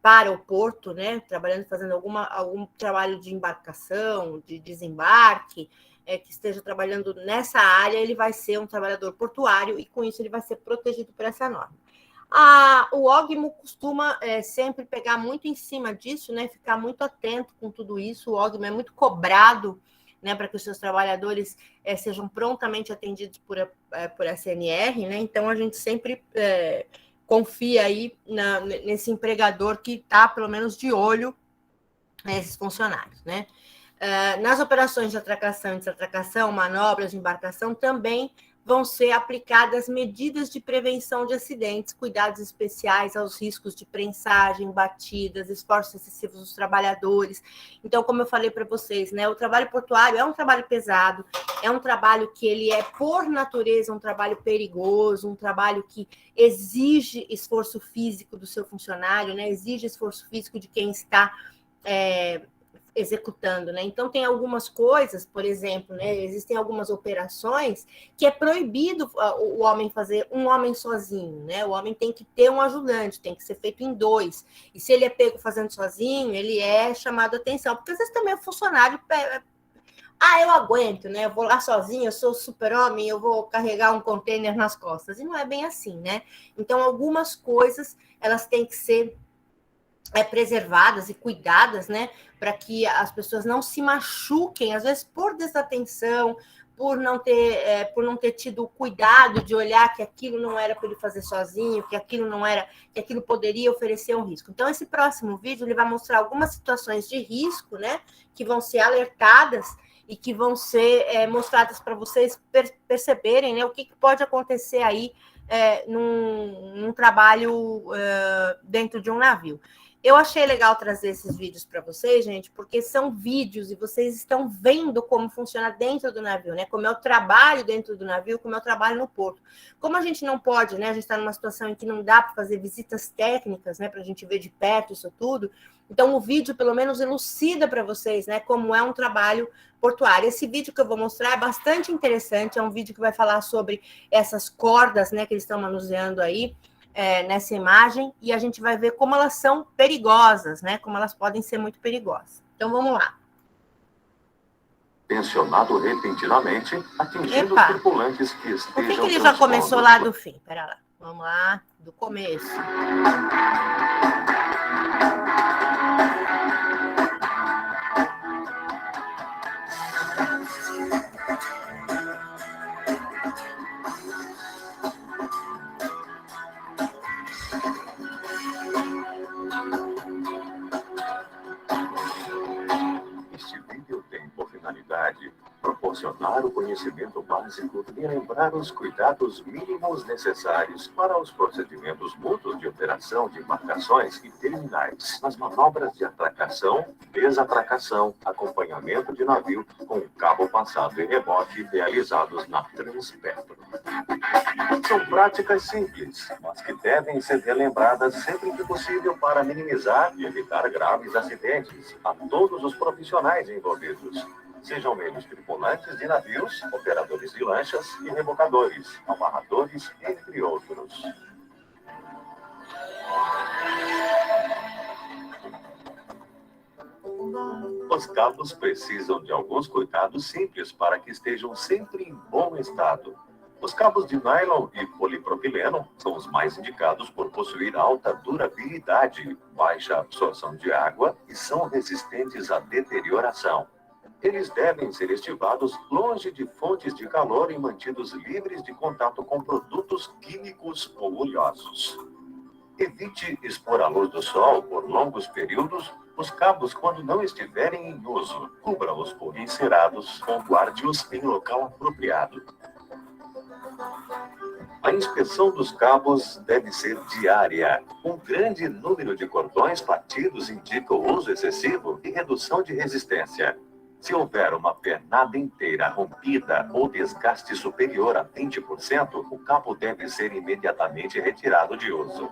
Speaker 1: para o porto, né, fazendo algum trabalho de embarcação, de desembarque, que esteja trabalhando nessa área, ele vai ser um trabalhador portuário e, com isso, ele vai ser protegido por essa norma. O OGMO costuma sempre pegar muito em cima disso, né, ficar muito atento com tudo isso. O OGMO é muito cobrado, né, para que os seus trabalhadores sejam prontamente atendidos por SNR, né, então a gente sempre confia aí nesse empregador que está, pelo menos, de olho nesses funcionários, né? Nas operações de atracação e desatracação, manobras de embarcação, também vão ser aplicadas medidas de prevenção de acidentes, cuidados especiais aos riscos de prensagem, batidas, esforços excessivos dos trabalhadores. Então, como eu falei para vocês, né, o trabalho portuário é um trabalho pesado, é um trabalho que ele é, por natureza, um trabalho perigoso, um trabalho que exige esforço físico do seu funcionário, né, exige esforço físico de quem está executando, né? Então, tem algumas coisas, por exemplo, né? Existem algumas operações que é proibido o homem fazer um homem sozinho, né? O homem tem que ter um ajudante, tem que ser feito em dois. E se ele é pego fazendo sozinho, ele é chamado a atenção, porque às vezes também o funcionário eu aguento, né? Eu vou lá sozinho, eu sou super-homem, eu vou carregar um container nas costas. E não é bem assim, né? Então, algumas coisas, elas têm que ser preservadas e cuidadas, né, para que as pessoas não se machuquem, às vezes por desatenção, por não ter tido o cuidado de olhar que aquilo não era para ele fazer sozinho, que aquilo não era, que aquilo poderia oferecer um risco. Então, esse próximo vídeo ele vai mostrar algumas situações de risco, né, que vão ser alertadas e que vão ser mostradas para vocês perceberem, né, o que pode acontecer aí num trabalho dentro de um navio. Eu achei legal trazer esses vídeos para vocês, gente, porque são vídeos e vocês estão vendo como funciona dentro do navio, né? Como é o trabalho dentro do navio, como é o trabalho no porto. Como a gente não pode, né? A gente está numa situação em que não dá para fazer visitas técnicas, né? Para a gente ver de perto isso tudo. Então, o vídeo, pelo menos, elucida para vocês, né? Como é um trabalho portuário. Esse vídeo que eu vou mostrar é bastante interessante. É um vídeo que vai falar sobre essas cordas, né? Que eles estão manuseando aí. Nessa imagem, e a gente vai ver como elas são perigosas, né? Como elas podem ser muito perigosas. Então, vamos lá.
Speaker 14: Tensionado repentinamente, atingindo os tripulantes que estejam...
Speaker 1: Por que ele já começou lá do fim? Pera lá. Vamos lá, do começo.
Speaker 14: Proporcionar o conhecimento básico e lembrar os cuidados mínimos necessários para os procedimentos mútuos de operação de embarcações e terminais, nas manobras de atracação, desatracação, acompanhamento de navio com cabo passado e rebote realizados na Transpetro. São práticas simples, mas que devem ser relembradas sempre que possível para minimizar e evitar graves acidentes a todos os profissionais envolvidos. Sejam eles tripulantes de navios, operadores de lanchas e rebocadores, amarradores, entre outros. Os cabos precisam de alguns cuidados simples para que estejam sempre em bom estado. Os cabos de nylon e polipropileno são os mais indicados por possuir alta durabilidade, baixa absorção de água e são resistentes à deterioração. Eles devem ser estivados longe de fontes de calor e mantidos livres de contato com produtos químicos ou oleosos. Evite expor a luz do sol por longos períodos os cabos quando não estiverem em uso. Cubra-os por encerados ou guarde-os em local apropriado. A inspeção dos cabos deve ser diária. Um grande número de cordões partidos indica o uso excessivo e redução de resistência. Se houver uma pernada inteira rompida ou desgaste superior a 20%, o cabo deve ser imediatamente retirado de uso.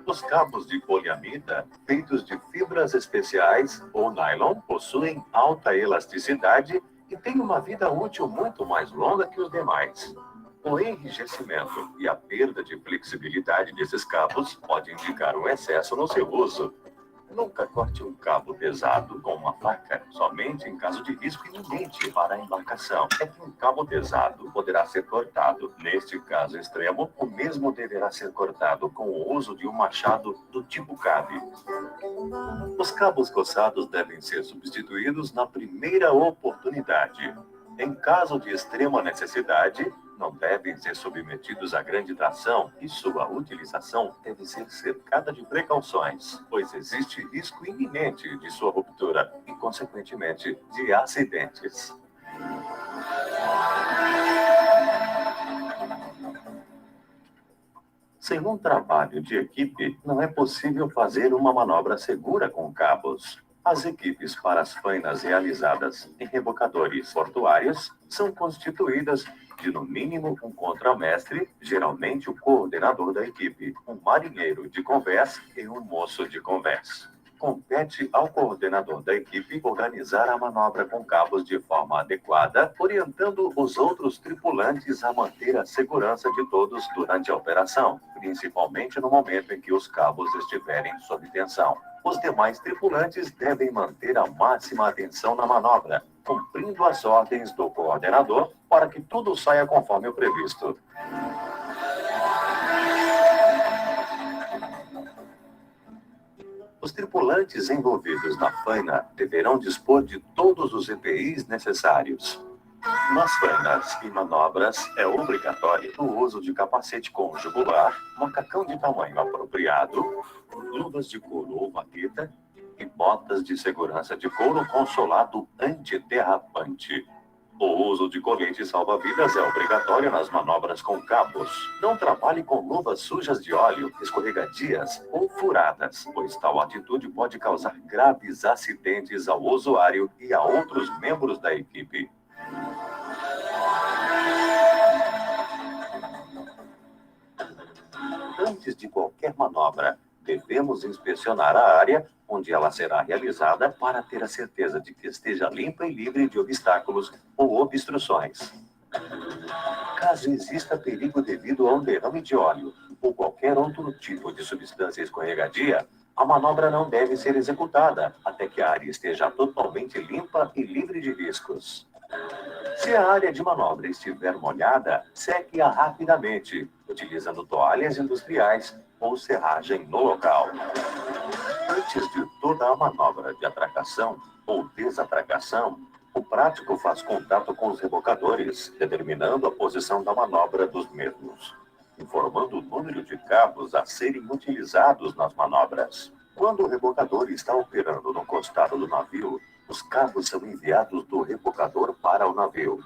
Speaker 14: Os cabos de poliamida, feitos de fibras especiais ou nylon, possuem alta elasticidade e têm uma vida útil muito mais longa que os demais. O enrijecimento e a perda de flexibilidade desses cabos pode indicar um excesso no seu uso. Nunca corte um cabo pesado com uma faca, somente em caso de risco iminente para a embarcação. É que um cabo pesado poderá ser cortado. Neste caso extremo, o mesmo deverá ser cortado com o uso de um machado do tipo cabe. Os cabos coçados devem ser substituídos na primeira oportunidade. Em caso de extrema necessidade, não devem ser submetidos a grande tração e sua utilização deve ser cercada de precauções, pois existe risco iminente de sua ruptura e, consequentemente, de acidentes. Sem um trabalho de equipe, não é possível fazer uma manobra segura com cabos. As equipes para as fainas realizadas em rebocadores portuários são constituídas de, no mínimo, um contramestre, geralmente o coordenador da equipe, um marinheiro de convés e um moço de convés. Compete ao coordenador da equipe organizar a manobra com cabos de forma adequada, orientando os outros tripulantes a manter a segurança de todos durante a operação, principalmente no momento em que os cabos estiverem sob tensão. Os demais tripulantes devem manter a máxima atenção na manobra, cumprindo as ordens do coordenador para que tudo saia conforme o previsto. Os tripulantes envolvidos na faina deverão dispor de todos os EPIs necessários. Nas fainas e manobras, é obrigatório o uso de capacete com jugular, macacão de tamanho apropriado, luvas de couro ou vaqueta e botas de segurança de couro com solado antiderrapante. O uso de colete salva-vidas é obrigatório nas manobras com cabos. Não trabalhe com luvas sujas de óleo, escorregadias ou furadas, pois tal atitude pode causar graves acidentes ao usuário e a outros membros da equipe. Antes de qualquer manobra, devemos inspecionar a área onde ela será realizada para ter a certeza de que esteja limpa e livre de obstáculos ou obstruções. Caso exista perigo devido a um derrame de óleo ou qualquer outro tipo de substância escorregadia, a manobra não deve ser executada até que a área esteja totalmente limpa e livre de riscos. Se a área de manobra estiver molhada, seque-a rapidamente, utilizando toalhas industriais ou serragem no local. Antes de toda a manobra de atracação ou desatracação, o prático faz contato com os rebocadores, determinando a posição da manobra dos mesmos, informando o número de cabos a serem utilizados nas manobras. Quando o rebocador está operando no costado do navio, os cabos são enviados do rebocador para o navio.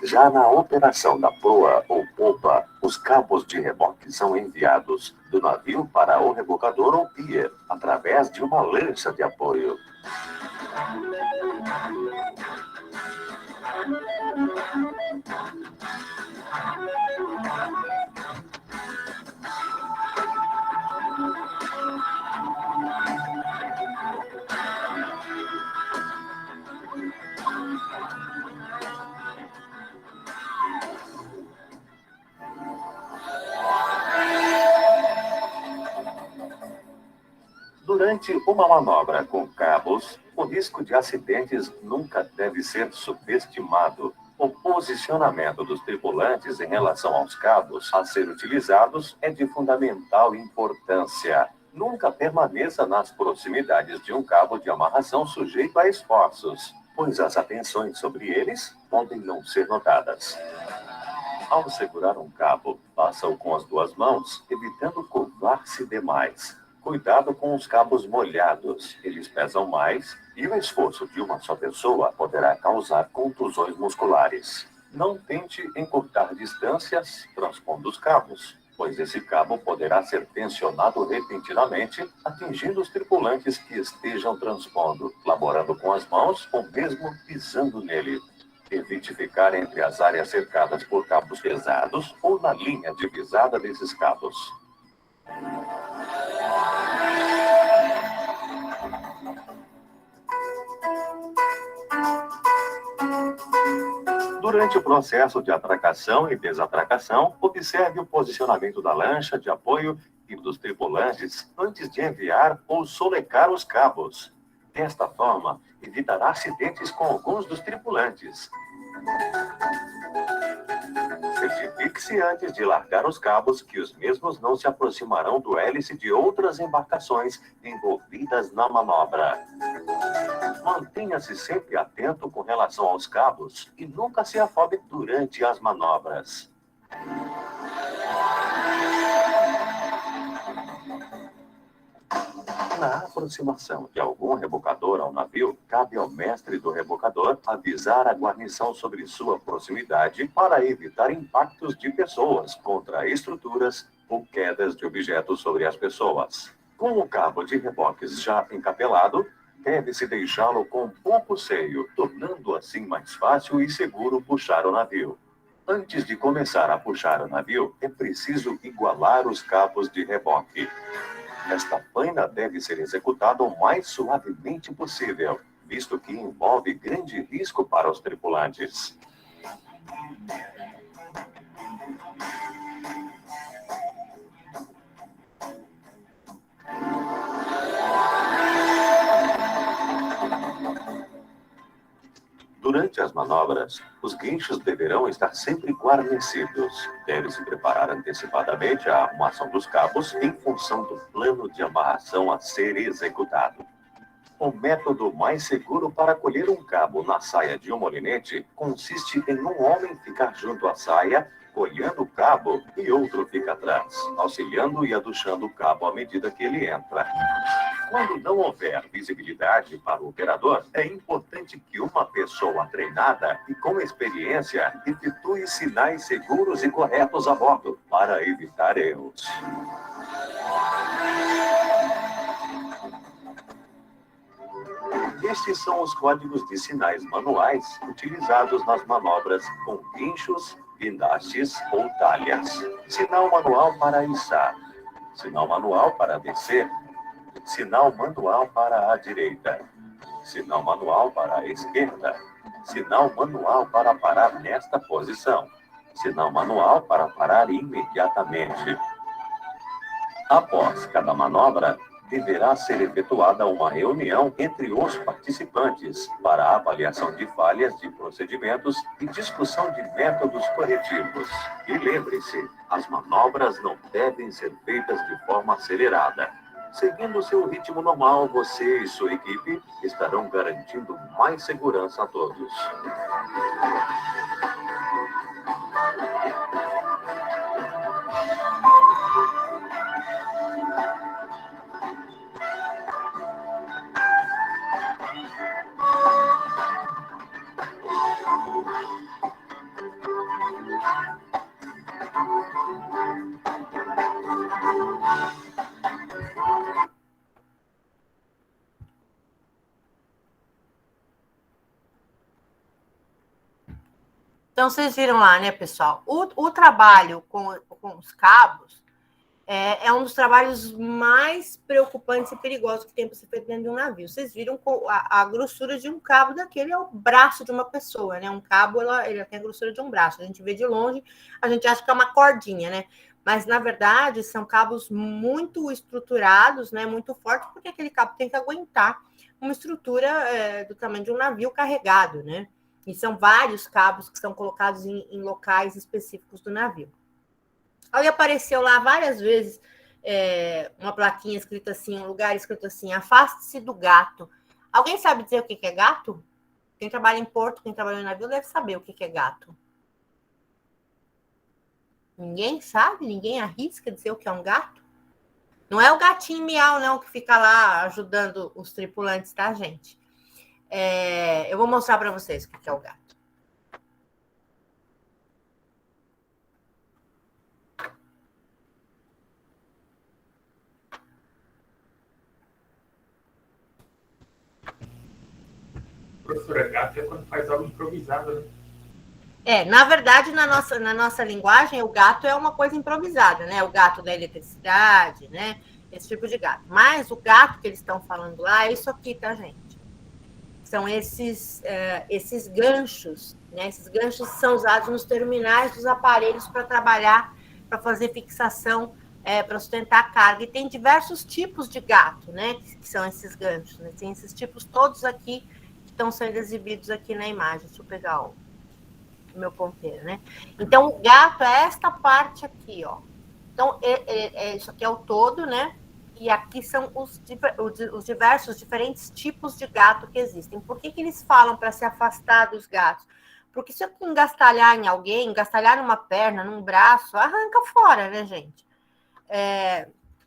Speaker 14: Já na operação da proa ou popa, os cabos de reboque são enviados do navio para o rebocador ou pier, através de uma lancha de apoio. Durante uma manobra com cabos, o risco de acidentes nunca deve ser subestimado. O posicionamento dos tripulantes em relação aos cabos a ser utilizados é de fundamental importância. Nunca permaneça nas proximidades de um cabo de amarração sujeito a esforços, pois as atenções sobre eles podem não ser notadas. Ao segurar um cabo, faça-o com as duas mãos, evitando curvar-se demais. Cuidado com os cabos molhados, eles pesam mais e o esforço de uma só pessoa poderá causar contusões musculares. Não tente encurtar distâncias transpondo os cabos, pois esse cabo poderá ser tensionado repentinamente, atingindo os tripulantes que estejam transpondo, laborando com as mãos ou mesmo pisando nele. Evite ficar entre as áreas cercadas por cabos pesados ou na linha divisada desses cabos. Durante o processo de atracação e desatracação, observe o posicionamento da lancha de apoio e dos tripulantes antes de enviar ou solecar os cabos. Desta forma, evitará acidentes com alguns dos tripulantes. Certifique-se antes de largar os cabos que os mesmos não se aproximarão do hélice de outras embarcações envolvidas na manobra. Mantenha-se sempre atento com relação aos cabos e nunca se afobe durante as manobras. Na aproximação de algum rebocador ao navio, cabe ao mestre do rebocador avisar a guarnição sobre sua proximidade para evitar impactos de pessoas contra estruturas ou quedas de objetos sobre as pessoas. Com o cabo de reboques já encapelado, deve-se deixá-lo com pouco seio, tornando assim mais fácil e seguro puxar o navio. Antes de começar a puxar o navio, é preciso igualar os cabos de reboque. Esta faina deve ser executada o mais suavemente possível, visto que envolve grande risco para os tripulantes. Durante as manobras, os guinchos deverão estar sempre guarnecidos. Deve-se preparar antecipadamente a arrumação dos cabos em função do plano de amarração a ser executado. O método mais seguro para colher um cabo na saia de um molinete consiste em um homem ficar junto à saia, colhendo o cabo, e outro fica atrás, auxiliando e aduchando o cabo à medida que ele entra. Quando não houver visibilidade para o operador, é importante que uma pessoa treinada e com experiência efetue sinais seguros e corretos a bordo, para evitar erros. Estes são os códigos de sinais manuais utilizados nas manobras com guinchos, guindastes ou talhas. Sinal manual para içar, sinal manual para descer, sinal manual para a direita, sinal manual para a esquerda, sinal manual para parar nesta posição, sinal manual para parar imediatamente. Após cada manobra, deverá ser efetuada uma reunião entre os participantes para a avaliação de falhas de procedimentos e discussão de métodos corretivos. E lembre-se, as manobras não devem ser feitas de forma acelerada. Seguindo seu ritmo normal, você e sua equipe estarão garantindo mais segurança a todos.
Speaker 1: Então, vocês viram lá, né, pessoal? O trabalho com os cabos é um dos trabalhos mais preocupantes e perigosos que tem para ser feito dentro de um navio. Vocês viram a grossura de um cabo daquele é o braço de uma pessoa, né? Um cabo, ele tem a grossura de um braço. A gente vê de longe, a gente acha que é uma cordinha, né? Mas, na verdade, são cabos muito estruturados, né? Muito fortes, porque aquele cabo tem que aguentar uma estrutura do tamanho de um navio carregado, né? E são vários cabos que são colocados em locais específicos do navio. Aí apareceu lá várias vezes uma plaquinha escrita assim, um lugar escrito assim, afaste-se do gato. Alguém sabe dizer o que é gato? Quem trabalha em porto, quem trabalha em navio deve saber o que é gato. Ninguém sabe? Ninguém arrisca dizer o que é um gato? Não é o gatinho miau, não, que fica lá ajudando os tripulantes, tá, gente? Eu vou mostrar para vocês o que é o gato.
Speaker 3: Professora, gato é quando faz algo improvisado, né?
Speaker 1: Na verdade, na nossa linguagem, o gato é uma coisa improvisada, né? O gato da eletricidade, né? Esse tipo de gato. Mas o gato que eles estão falando lá é isso aqui, tá, gente? São esses ganchos, né? Esses ganchos são usados nos terminais dos aparelhos para trabalhar, para fazer fixação, para sustentar a carga. E tem diversos tipos de gato, né? Que são esses ganchos, né? Tem esses tipos todos aqui que estão sendo exibidos aqui na imagem. Deixa eu pegar o meu ponteiro, né? Então, o gato é esta parte aqui, ó. Então, isso aqui é o todo, né? E aqui são os diversos, diferentes tipos de gato que existem. Por que eles falam para se afastar dos gatos? Porque se eu engastalhar em alguém, engastalhar numa perna, num braço, arranca fora, né, gente?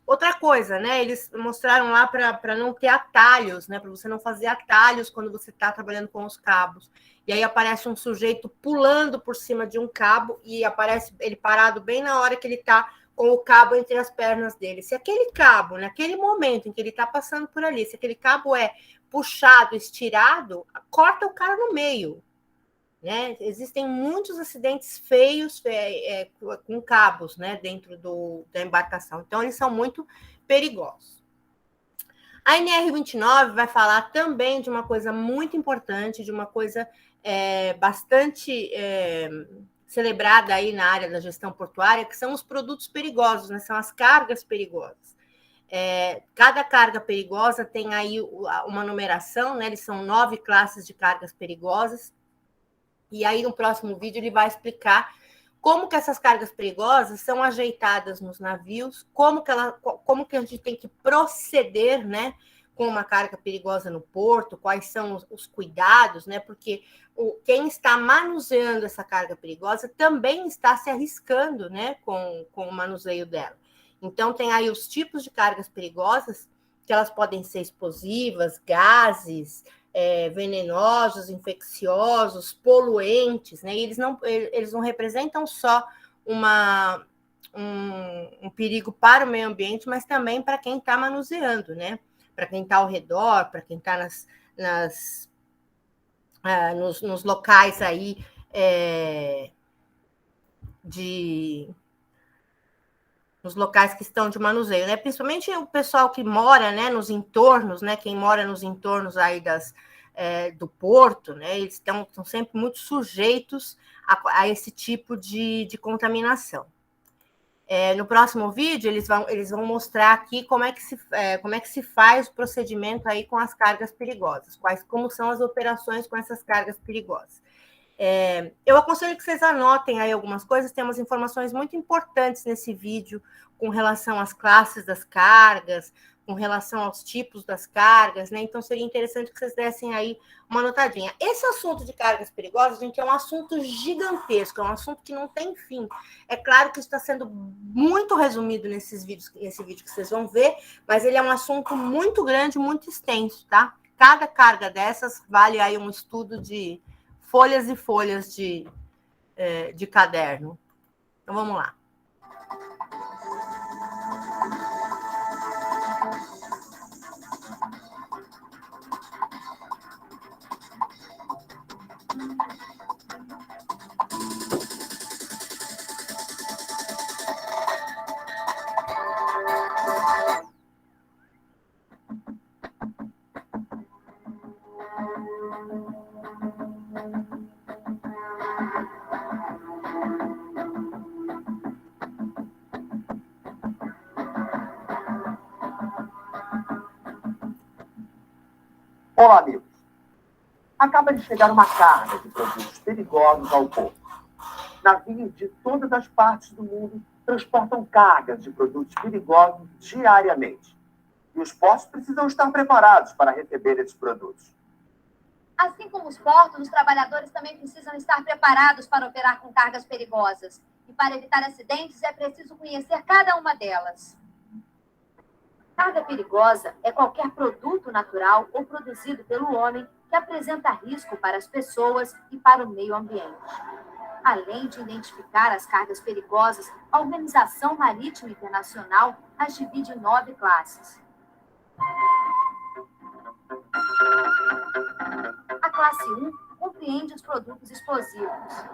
Speaker 1: Outra coisa, né? Eles mostraram lá para não ter atalhos, né? Para você não fazer atalhos quando você está trabalhando com os cabos. E aí aparece um sujeito pulando por cima de um cabo e aparece ele parado bem na hora que ele está com o cabo entre as pernas dele. Se aquele cabo, naquele momento em que ele está passando por ali, se aquele cabo é puxado, estirado, corta o cara no meio, né? Existem muitos acidentes feios com cabos, né, dentro da embarcação. Então, eles são muito perigosos. A NR29 vai falar também de uma coisa muito importante, de uma coisa bastante celebrada aí na área da gestão portuária, que são os produtos perigosos, né? São as cargas perigosas. Cada carga perigosa tem aí uma numeração, né? Eles são 9 classes de cargas perigosas. E aí, no próximo vídeo, ele vai explicar como que essas cargas perigosas são ajeitadas nos navios, como que a gente tem que proceder, né, com uma carga perigosa no porto, quais são os cuidados, né, porque quem está manuseando essa carga perigosa também está se arriscando, né, com o manuseio dela. Então, tem aí os tipos de cargas perigosas, que elas podem ser explosivas, gases, venenosos, infecciosos, poluentes, né? E eles não representam só um perigo para o meio ambiente, mas também para quem está manuseando, né? Para quem está ao redor, para quem está nos locais aí nos locais que estão de manuseio, né? Principalmente o pessoal que mora, né, nos entornos, né? Quem mora nos entornos aí do porto, né? Eles estão sempre muito sujeitos a esse tipo de contaminação. No próximo vídeo, eles vão mostrar aqui como é que se faz o procedimento aí com as cargas perigosas, como são as operações com essas cargas perigosas. Eu aconselho que vocês anotem aí algumas coisas, temos informações muito importantes nesse vídeo com relação às classes das cargas, com relação aos tipos das cargas, né? Então seria interessante que vocês dessem aí uma notadinha. Esse assunto de cargas perigosas, gente, é um assunto gigantesco, é um assunto que não tem fim. É claro que isso está sendo muito resumido nesse vídeo que vocês vão ver, mas ele é um assunto muito grande, muito extenso, tá? Cada carga dessas vale aí um estudo de folhas e folhas de caderno. Então, vamos lá.
Speaker 4: Olá, amigos. Acaba de chegar uma carga de produtos perigosos ao porto. Navios de todas as partes do mundo transportam cargas de produtos perigosos diariamente. E os portos precisam estar preparados para receber esses produtos.
Speaker 5: Assim como os portos, os trabalhadores também precisam estar preparados para operar com cargas perigosas. E para evitar acidentes, é preciso conhecer cada uma delas. Carga perigosa é qualquer produto natural ou produzido pelo homem que apresenta risco para as pessoas e para o meio ambiente. Além de identificar as cargas perigosas, a Organização Marítima Internacional as divide em 9 classes. A classe 1 compreende os produtos explosivos.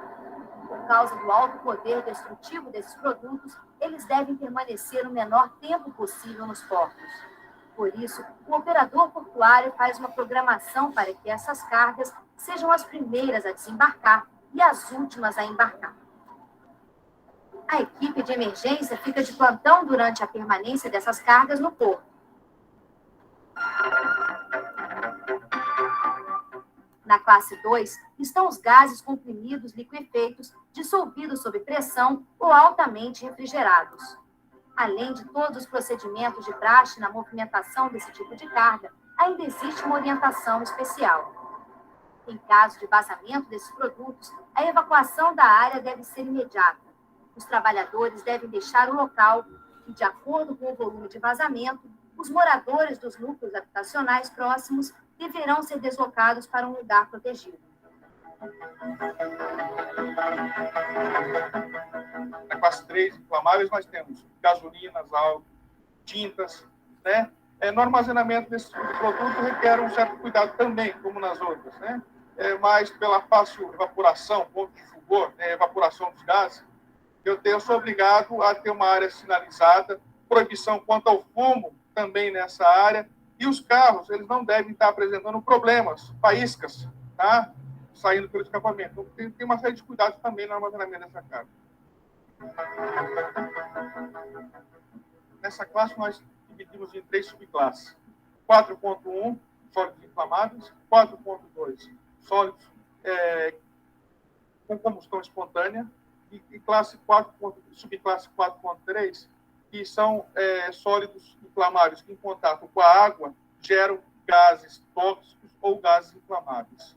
Speaker 5: Por causa do alto poder destrutivo desses produtos, eles devem permanecer o menor tempo possível nos portos. Por isso, o operador portuário faz uma programação para que essas cargas sejam as primeiras a desembarcar e as últimas a embarcar. A equipe de emergência fica de plantão durante a permanência dessas cargas no porto. Na classe 2, estão os gases comprimidos liquefeitos, dissolvidos sob pressão ou altamente refrigerados. Além de todos os procedimentos de praxe na movimentação desse tipo de carga, ainda existe uma orientação especial. Em caso de vazamento desses produtos, a evacuação da área deve ser imediata. Os trabalhadores devem deixar o local e, de acordo com o volume de vazamento, os moradores dos núcleos habitacionais próximos deverão ser deslocados para um lugar protegido.
Speaker 9: Na classe 3, inflamáveis, nós temos gasolinas, álcool, tintas, né? No armazenamento desse tipo de produto requer um certo cuidado também, como nas outras, né? mas pela fácil evaporação, ponto de fulgor, evaporação dos gases, eu sou obrigado a ter uma área sinalizada, proibição quanto ao fumo também nessa área, e os carros, eles não devem estar apresentando problemas, faíscas, tá? Saindo pelo escapamento. Então, tem uma série de cuidados também no armazenamento dessa carga. Nessa classe, nós dividimos em 3 subclasses. 4.1, sólidos inflamáveis. 4.2, sólidos com combustão espontânea. E classe 4, subclasse 4.3, que são sólidos inflamáveis que, em contato com a água, geram gases tóxicos ou gases inflamáveis.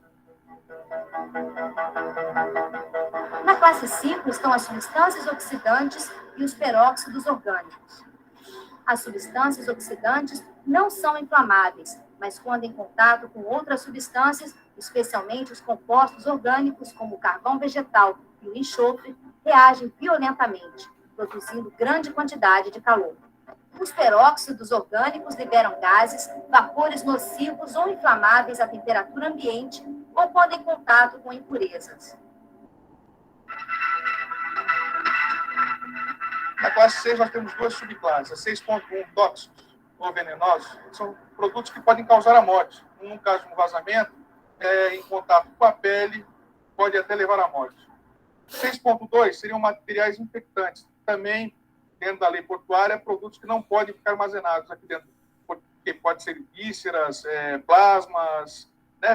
Speaker 5: Na classe 5 estão as substâncias oxidantes e os peróxidos orgânicos. As substâncias oxidantes não são inflamáveis, mas quando em contato com outras substâncias, especialmente os compostos orgânicos, como o carvão vegetal e o enxofre, reagem violentamente, produzindo grande quantidade de calor. Os peróxidos orgânicos liberam gases, vapores nocivos ou inflamáveis à temperatura ambiente ou quando em contato com impurezas.
Speaker 9: Na classe 6, nós temos 2 subclasses. A 6.1, tóxicos ou venenosos, são produtos que podem causar a morte. No caso de um vazamento, em contato com a pele, pode até levar à morte. 6.2 seriam materiais infectantes. Também, dentro da lei portuária, produtos que não podem ficar armazenados aqui dentro, porque pode ser vísceras, plasmas,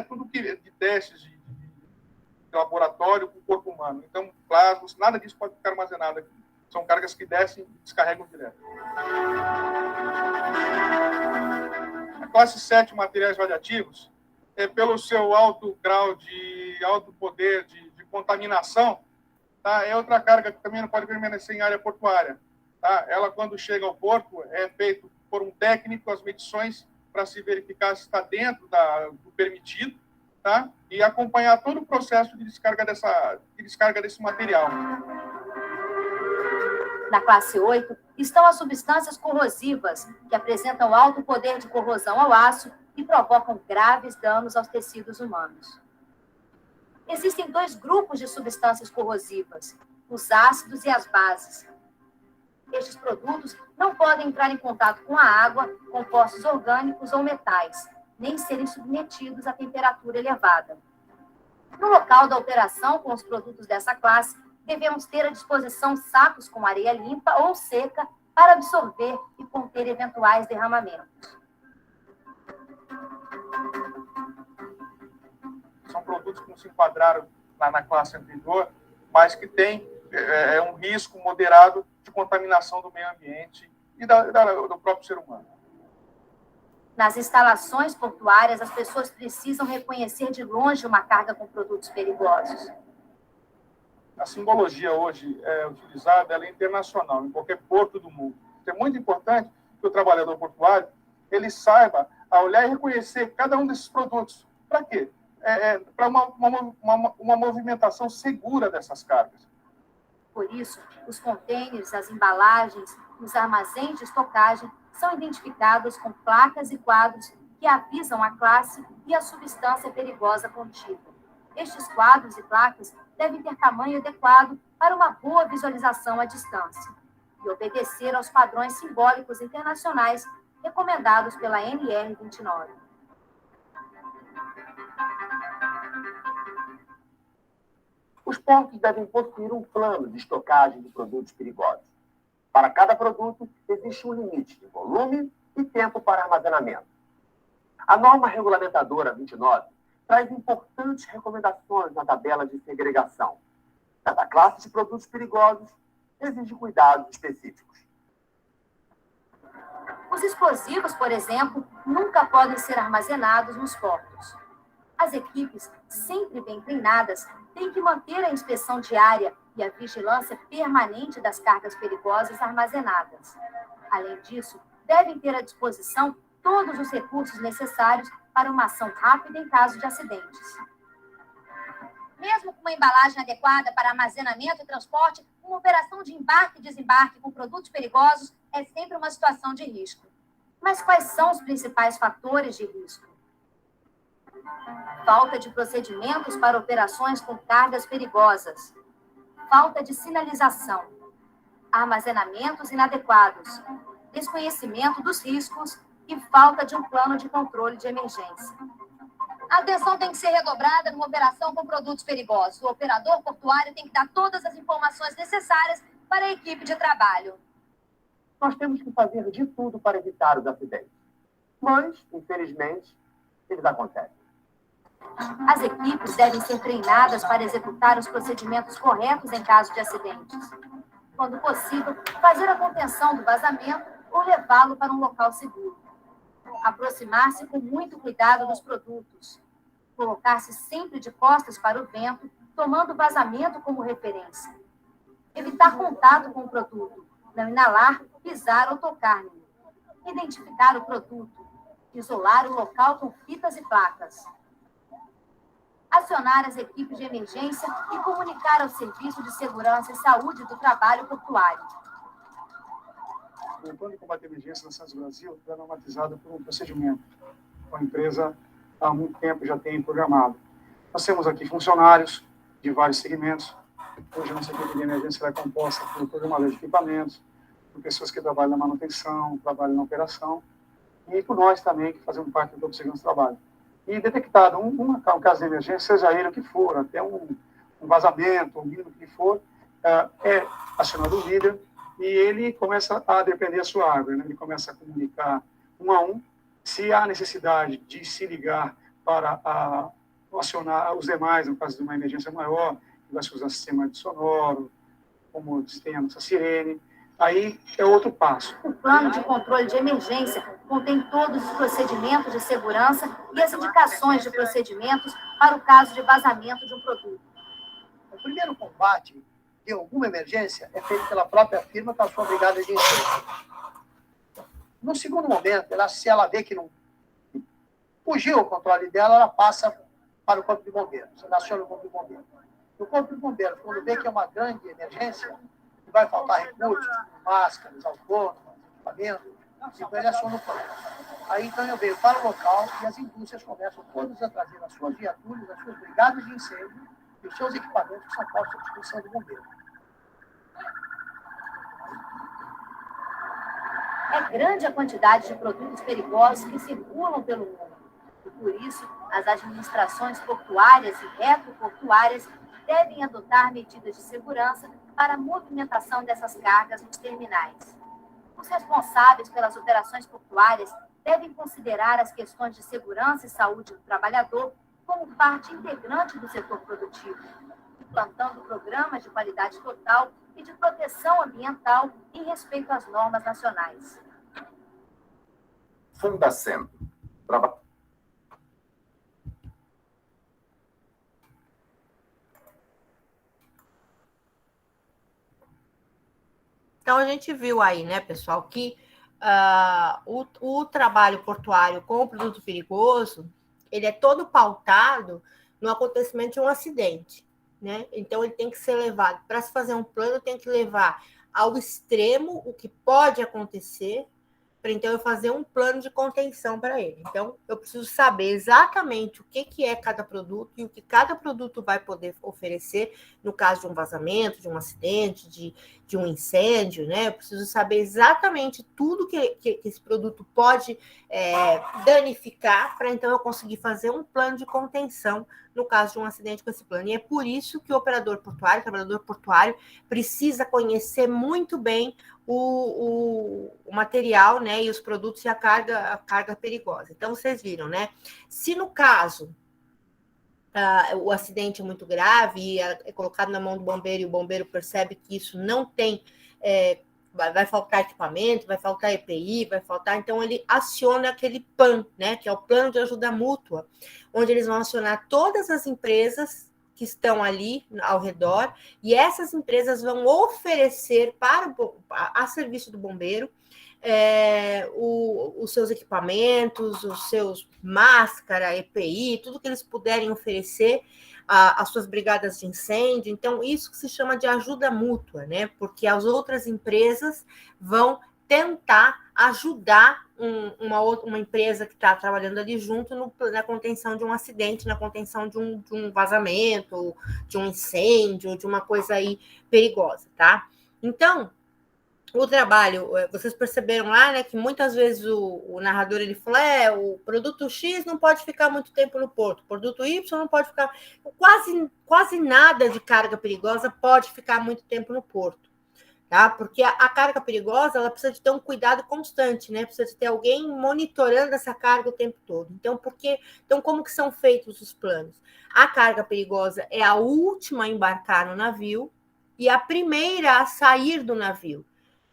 Speaker 9: tudo que de testes de laboratório com o corpo humano. Então, plasmas, nada disso pode ficar armazenado aqui. São cargas que descem e descarregam direto. A classe 7, materiais radioativos, pelo seu alto grau alto poder de contaminação, tá? É outra carga que também não pode permanecer em área portuária. Tá? Ela, quando chega ao porto, é feito por um técnico as medições para se verificar se está dentro do permitido, tá? E acompanhar todo o processo de descarga desse material.
Speaker 5: Na classe 8, estão as substâncias corrosivas, que apresentam alto poder de corrosão ao aço e provocam graves danos aos tecidos humanos. Existem 2 grupos de substâncias corrosivas, os ácidos e as bases. Estes produtos não podem entrar em contato com a água, compostos orgânicos ou metais, nem serem submetidos a temperatura elevada. No local da operação com os produtos dessa classe, devemos ter à disposição sacos com areia limpa ou seca para absorver e conter eventuais derramamentos.
Speaker 9: São produtos que não se enquadraram na classe anterior, mas que têm um risco moderado de contaminação do meio ambiente e do próprio ser humano.
Speaker 5: Nas instalações portuárias, as pessoas precisam reconhecer de longe uma carga com produtos perigosos.
Speaker 9: A simbologia hoje utilizada ela é internacional, em qualquer porto do mundo. É muito importante que o trabalhador portuário ele saiba a olhar e reconhecer cada um desses produtos. Para quê? Para uma movimentação segura dessas cargas.
Speaker 5: Por isso, os contêineres, as embalagens, os armazéns de estocagem são identificados com placas e quadros que avisam a classe e a substância perigosa contida. Estes quadros e placas devem ter tamanho adequado para uma boa visualização à distância e obedecer aos padrões simbólicos internacionais recomendados pela NR29.
Speaker 15: Os portos devem possuir um plano de estocagem de produtos perigosos. Para cada produto, existe um limite de volume e tempo para armazenamento. A norma regulamentadora 29 traz importantes recomendações na tabela de segregação. Cada classe de produtos perigosos exige cuidados específicos.
Speaker 5: Os explosivos, por exemplo, nunca podem ser armazenados nos portos. As equipes, sempre bem treinadas, têm que manter a inspeção diária e a vigilância permanente das cargas perigosas armazenadas. Além disso, devem ter à disposição todos os recursos necessários para uma ação rápida em caso de acidentes.
Speaker 16: Mesmo com uma embalagem adequada para armazenamento e transporte, uma operação de embarque e desembarque com produtos perigosos é sempre uma situação de risco.
Speaker 5: Mas quais são os principais fatores de risco?
Speaker 16: falta de procedimentos para operações com cargas perigosas, falta de sinalização, armazenamentos inadequados, desconhecimento dos riscos e falta de um plano de controle de emergência.
Speaker 5: A atenção tem que ser redobrada numa operação com produtos perigosos. O operador portuário tem que dar todas as informações necessárias para a equipe de trabalho.
Speaker 15: Nós temos que fazer de tudo para evitar os acidentes. Mas, infelizmente, eles acontecem.
Speaker 16: As equipes devem ser treinadas para executar os procedimentos corretos em caso de acidentes. Quando possível, fazer a contenção do vazamento ou levá-lo para um local seguro. Aproximar-se com muito cuidado dos produtos. Colocar-se sempre de costas para o vento, tomando o vazamento como referência. Evitar contato com o produto. Não inalar, pisar ou tocar nele. Identificar o produto. Isolar o local com fitas e placas. Acionar as equipes de emergência e comunicar ao Serviço de Segurança e Saúde do Trabalho Portuário.
Speaker 9: O plano de combate à emergência na Santos Brasil é normatizado por um procedimento. A empresa, há muito tempo, já tem programado. Nós temos aqui funcionários de vários segmentos. Hoje, a nossa equipe de emergência é composta por programadores de equipamentos, por pessoas que trabalham na manutenção, trabalham na operação, e por nós também, que fazemos parte do Corpo de Segurança do Trabalho. E detectado um caso de emergência, seja ele o que for, até um vazamento, o mínimo que for, é acionado o líder, e ele começa a depender a sua árvore, né? Ele começa a comunicar um a um, se há necessidade de se ligar para acionar os demais, no caso de uma emergência maior, que vai se usar sistema de sonoro, como tem a nossa sirene, aí é outro passo.
Speaker 16: O plano de controle de emergência contém todos os procedimentos de segurança e as indicações de procedimentos para o caso de vazamento de um produto.
Speaker 17: O primeiro combate de alguma emergência é feito pela própria firma com a sua brigada de incêndio. No segundo momento, se ela vê que não fugiu o controle dela, ela passa para o Corpo de Bombeiros. Ela aciona o Corpo de Bombeiros. O Corpo de Bombeiros, quando vê que é uma grande emergência, que vai faltar recursos, máscaras, autônomos, equipamentos, então ele aciona o plano. Aí, então, eu venho para o local e as indústrias começam todas a trazer as suas viaturas, as suas brigadas de incêndio e os seus equipamentos que são postos à disposição do bombeiro.
Speaker 16: É grande a quantidade de produtos perigosos que circulam pelo mundo. E, por isso, as administrações portuárias e retroportuárias devem adotar medidas de segurança para a movimentação dessas cargas nos terminais. Os responsáveis pelas operações portuárias devem considerar as questões de segurança e saúde do trabalhador como parte integrante do setor produtivo, implantando programas de qualidade total e de proteção ambiental em respeito às normas nacionais.
Speaker 14: Fundacentro.
Speaker 1: Então, a gente viu aí, né, pessoal, que o trabalho portuário com o produto perigoso, ele é todo pautado no acontecimento de um acidente, né? Então, ele tem que ser levado, para se fazer um plano, tem que levar ao extremo o que pode acontecer, para então eu fazer um plano de contenção para ele. Então, eu preciso saber exatamente o que é cada produto e o que cada produto vai poder oferecer no caso de um vazamento, de um acidente, de um incêndio, né? Eu preciso saber exatamente tudo que esse produto pode danificar para então eu conseguir fazer um plano de contenção no caso de um acidente com esse plano. E é por isso que o operador portuário, o trabalhador portuário, precisa conhecer muito bem o material, né, e os produtos e a carga perigosa. Então, vocês viram, né? Se no caso o acidente é muito grave e é colocado na mão do bombeiro e o bombeiro percebe que isso não tem, vai faltar equipamento, vai faltar EPI, vai faltar, então ele aciona aquele PAM, né, que é o Plano de Ajuda Mútua, onde eles vão acionar todas as empresas que estão ali ao redor, e essas empresas vão oferecer a serviço do bombeiro os seus equipamentos, os seus máscara, EPI, tudo que eles puderem oferecer, as suas brigadas de incêndio. Então, isso que se chama de ajuda mútua, né? Porque as outras empresas vão tentar ajudar uma empresa que está trabalhando ali junto na contenção de um acidente, na contenção de um vazamento, de um incêndio, de uma coisa aí perigosa, tá? Então, o trabalho, vocês perceberam lá, né, que muitas vezes o narrador ele fala, o produto X não pode ficar muito tempo no porto, o produto Y não pode ficar, quase nada de carga perigosa pode ficar muito tempo no porto, tá? Porque a carga perigosa, ela precisa de ter um cuidado constante, né? Precisa de ter alguém monitorando essa carga o tempo todo. Então, como que são feitos os planos? A carga perigosa é a última a embarcar no navio e a primeira a sair do navio.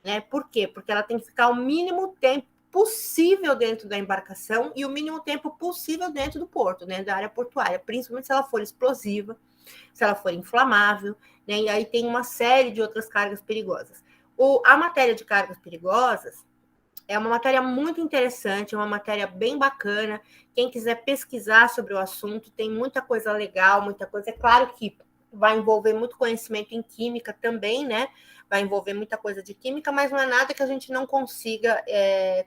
Speaker 1: Né? Por quê? Porque ela tem que ficar o mínimo tempo possível dentro da embarcação e o mínimo tempo possível dentro do porto, né? Da área portuária, principalmente se ela for explosiva, se ela for inflamável, né? E aí tem uma série de outras cargas perigosas. A matéria de cargas perigosas é uma matéria muito interessante, é uma matéria bem bacana. Quem quiser pesquisar sobre o assunto, tem muita coisa legal, muita coisa. É claro que vai envolver muito conhecimento em química também, né? Vai envolver muita coisa de química, mas não é nada que a gente não consiga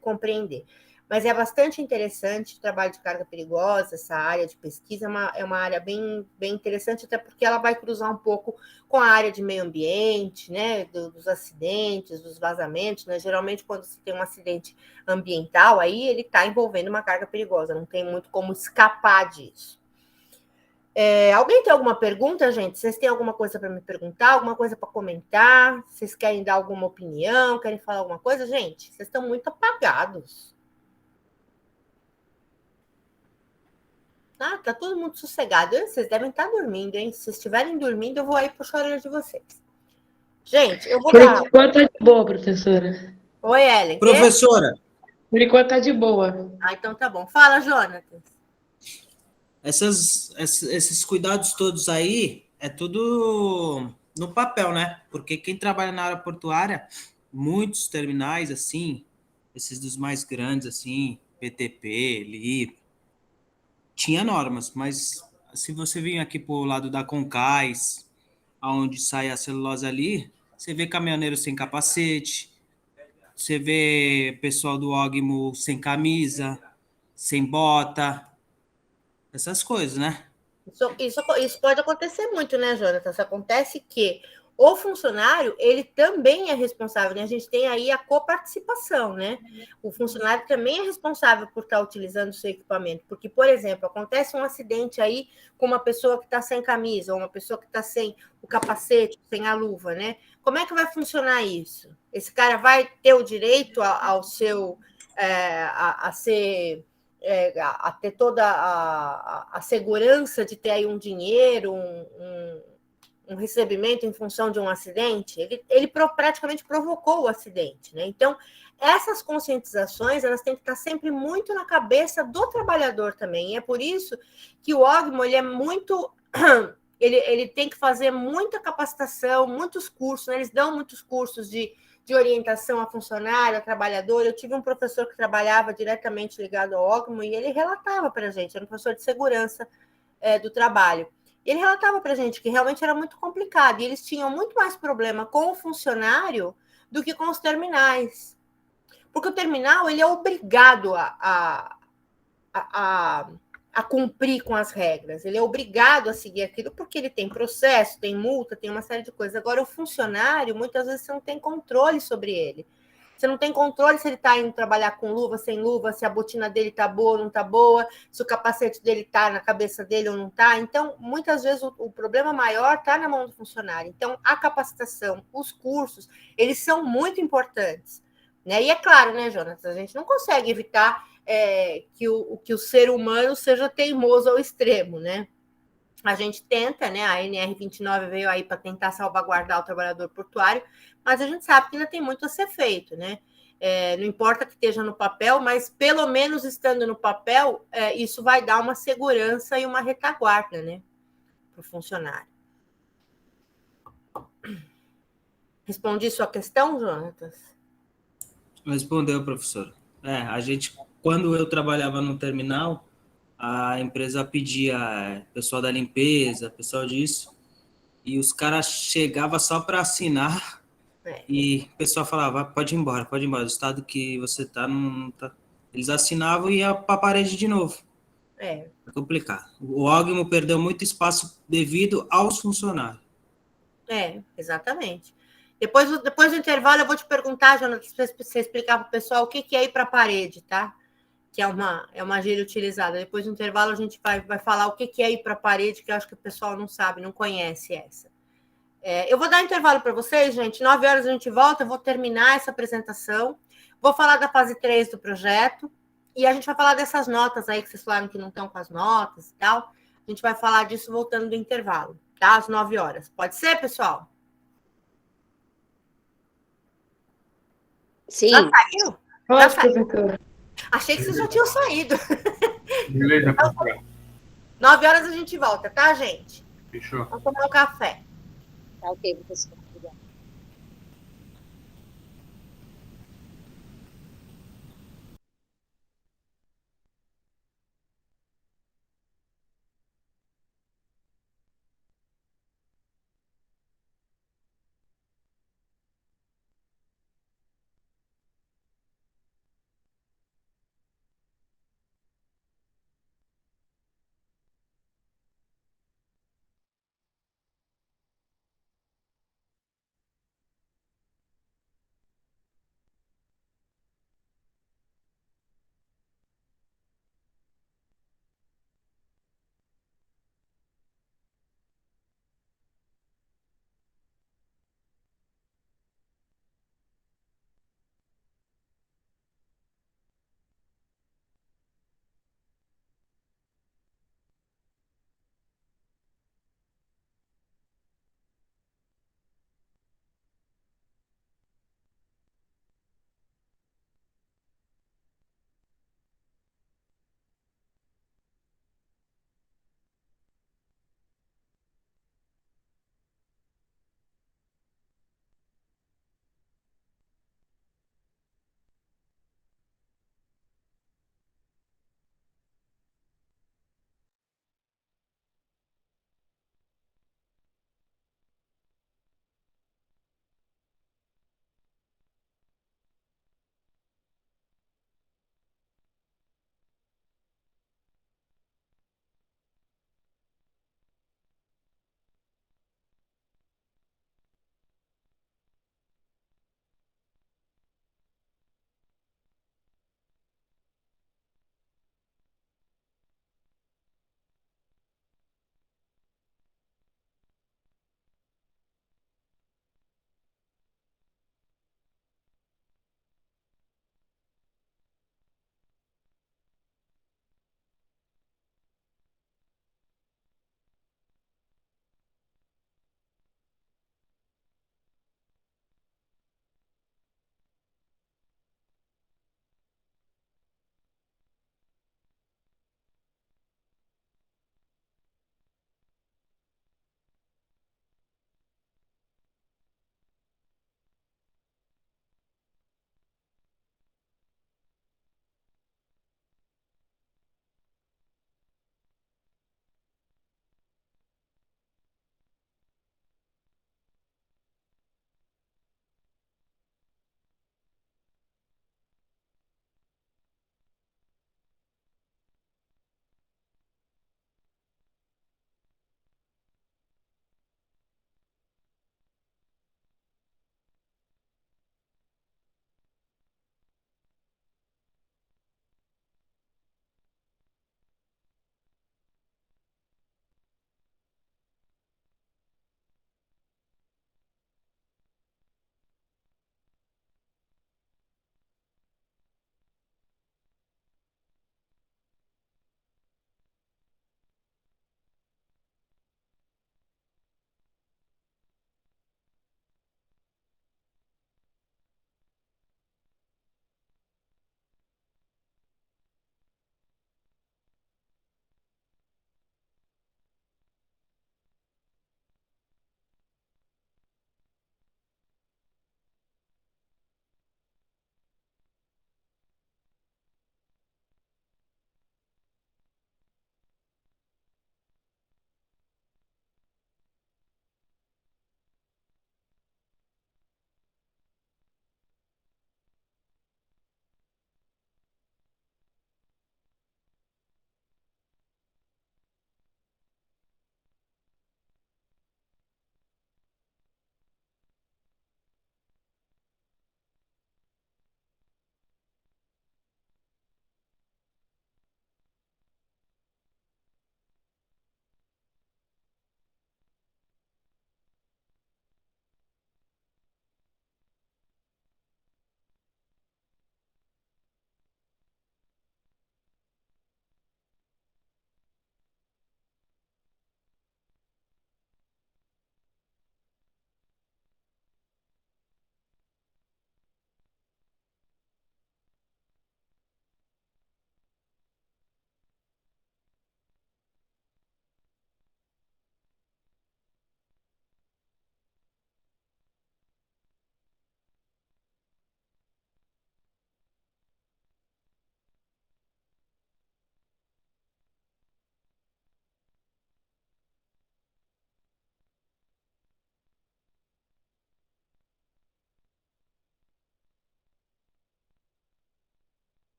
Speaker 1: compreender. Mas é bastante interessante o trabalho de carga perigosa, essa área de pesquisa é uma área bem interessante, até porque ela vai cruzar um pouco com a área de meio ambiente, né, dos acidentes, dos vazamentos, né? Geralmente, quando se tem um acidente ambiental, aí ele está envolvendo uma carga perigosa, não tem muito como escapar disso. Alguém tem alguma pergunta, gente? Vocês têm alguma coisa para me perguntar? Alguma coisa para comentar? Vocês querem dar alguma opinião? Querem falar alguma coisa? Gente, vocês estão muito apagados. Tá todo mundo sossegado. Vocês devem estar dormindo, hein? Se estiverem dormindo, eu vou aí puxar a orelha de vocês. Gente, eu vou
Speaker 18: Por enquanto tá de boa, professora.
Speaker 1: Oi, Ellen.
Speaker 18: Professora. Por enquanto tá de boa.
Speaker 1: Então tá bom. Fala, Jonathan.
Speaker 19: Esses cuidados todos aí é tudo no papel, né? Porque quem trabalha na área portuária, muitos terminais, assim, esses dos mais grandes, assim, PTP, LIP, tinha normas, mas se você vir aqui pro lado da Concais, aonde sai a celulose ali, você vê caminhoneiro sem capacete, você vê pessoal do OGMO sem camisa, sem bota, essas coisas, né?
Speaker 1: Isso pode acontecer muito, né, Jonathan? Isso acontece que o funcionário, ele também é responsável, né? A gente tem aí a coparticipação, né? O funcionário também é responsável por estar utilizando o seu equipamento, porque, por exemplo, acontece um acidente aí com uma pessoa que está sem camisa, ou uma pessoa que está sem o capacete, sem a luva, né? Como é que vai funcionar isso? Esse cara vai ter o direito ao seu... a ter toda a segurança de ter aí um dinheiro, um recebimento em função de um acidente, ele praticamente provocou o acidente, né? Então, essas conscientizações, elas têm que estar sempre muito na cabeça do trabalhador também, e é por isso que o OGMO, ele é muito... Ele tem que fazer muita capacitação, muitos cursos, né? Eles dão muitos cursos de orientação a funcionário, a trabalhador. Eu tive um professor que trabalhava diretamente ligado ao OGMO e ele relatava para a gente, era um professor de segurança do trabalho. E ele relatava para a gente que realmente era muito complicado e eles tinham muito mais problema com o funcionário do que com os terminais. Porque o terminal, ele é obrigado a cumprir com as regras, ele é obrigado a seguir aquilo porque ele tem processo, tem multa, tem uma série de coisas. Agora, o funcionário, muitas vezes você não tem controle sobre ele. Você não tem controle se ele está indo trabalhar com luva, sem luva, se a botina dele está boa ou não está boa, se o capacete dele está na cabeça dele ou não está. Então, muitas vezes, o problema maior está na mão do funcionário. Então, a capacitação, os cursos, eles são muito importantes, né? E é claro, né, Jonathan, a gente não consegue evitar que o ser humano seja teimoso ao extremo, né? A gente tenta, né? A NR29 veio aí para tentar salvaguardar o trabalhador portuário, mas a gente sabe que ainda tem muito a ser feito, né? Não importa que esteja no papel, mas pelo menos estando no papel, isso vai dar uma segurança e uma retaguarda, né? Para o funcionário. Respondi sua questão, Jonatas?
Speaker 19: Respondeu, professor. A gente, quando eu trabalhava no terminal, a empresa pedia pessoal da limpeza, pessoal disso, e os caras chegavam só para assinar E o pessoal falava, pode ir embora, pode ir embora. O estado que você tá, não tá... Eles assinavam e ia para a parede de novo.
Speaker 1: É
Speaker 19: complicado. O Ogmo perdeu muito espaço devido aos funcionários.
Speaker 1: Exatamente. Depois do intervalo, eu vou te perguntar, Jonathan, para você explicar para o pessoal o que é ir para a parede, tá? Que é uma gíria utilizada. Depois do intervalo, a gente vai falar o que é ir para a parede, que eu acho que o pessoal não sabe, não conhece essa. Eu vou dar intervalo para vocês, gente. 9 horas a gente volta, eu vou terminar essa apresentação. Vou falar da fase 3 do projeto. E a gente vai falar dessas notas aí, que vocês falaram que não estão com as notas e tal. A gente vai falar disso voltando do intervalo, tá? Às 9 horas. Pode ser, pessoal?
Speaker 20: Sim.
Speaker 1: Já saiu?
Speaker 18: Pode, professora.
Speaker 1: Achei que vocês já tinham saído.
Speaker 3: Beleza, professora.
Speaker 1: 9 horas a gente volta, tá, gente?
Speaker 3: Fechou.
Speaker 1: Vamos tomar um café.
Speaker 20: Tá ok, professora.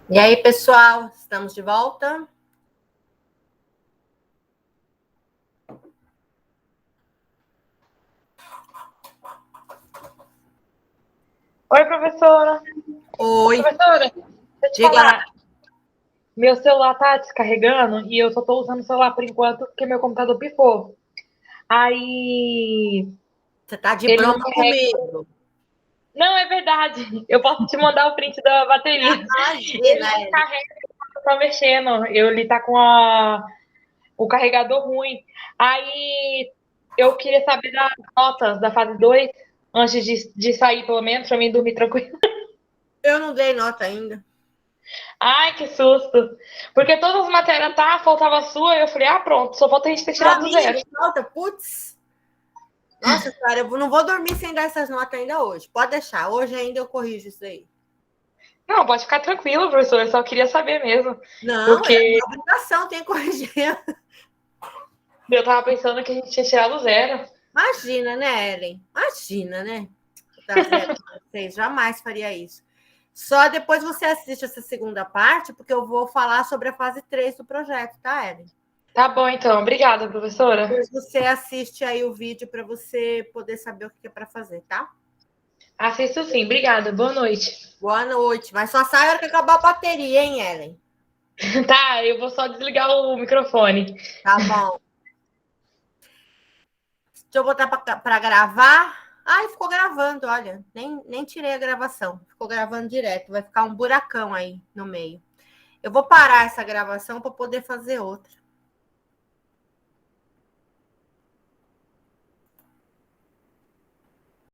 Speaker 1: E aí, pessoal, estamos de volta?
Speaker 18: Oi, professora.
Speaker 1: Oi.
Speaker 18: Professora, deixa eu te
Speaker 1: Diga.
Speaker 18: falar. Meu celular tá descarregando e eu só tô usando o celular por enquanto porque meu computador pifou. Aí...
Speaker 1: Você tá de
Speaker 18: ele não
Speaker 1: bronca
Speaker 18: carrega.
Speaker 1: comigo.
Speaker 18: Não, é verdade. Eu posso te mandar o print da bateria. Ele
Speaker 1: Imagina,
Speaker 18: não carrega, eu tô mexendo. Ele tá com o carregador ruim. Aí eu queria saber das notas da fase 2 antes de sair, pelo menos, pra mim dormir tranquilo.
Speaker 1: Eu não dei nota ainda.
Speaker 18: Ai, que susto. Porque todas as matérias faltava a sua, e eu falei, pronto, só falta a gente ter tirado do zero.
Speaker 1: Nota, putz. Nossa, cara, eu não vou dormir sem dar essas notas ainda hoje. Pode deixar, hoje ainda eu corrijo isso aí.
Speaker 18: Não, pode ficar tranquilo, professor, eu só queria saber mesmo.
Speaker 1: Não,
Speaker 18: porque
Speaker 1: é uma obrigação, tem que corrigir.
Speaker 18: Eu tava pensando que a gente tinha tirado zero.
Speaker 1: Imagina, né, Ellen? Imagina, né? Dar zero pra vocês, jamais faria isso. Só depois você assiste essa segunda parte, porque eu vou falar sobre a fase 3 do projeto, tá, Ellen?
Speaker 18: Tá bom, então. Obrigada, professora.
Speaker 1: Depois você assiste aí o vídeo para você poder saber o que é para fazer, tá?
Speaker 18: Assisto sim. Obrigada. Boa noite.
Speaker 1: Boa noite. Mas só sai a hora que acabar a bateria, hein, Ellen?
Speaker 18: Tá, eu vou só desligar o microfone.
Speaker 1: Tá bom. Deixa eu botar para gravar. Ai, ficou gravando, olha. Nem tirei a gravação. Ficou gravando direto. Vai ficar um buracão aí no meio. Eu vou parar essa gravação para poder fazer outra.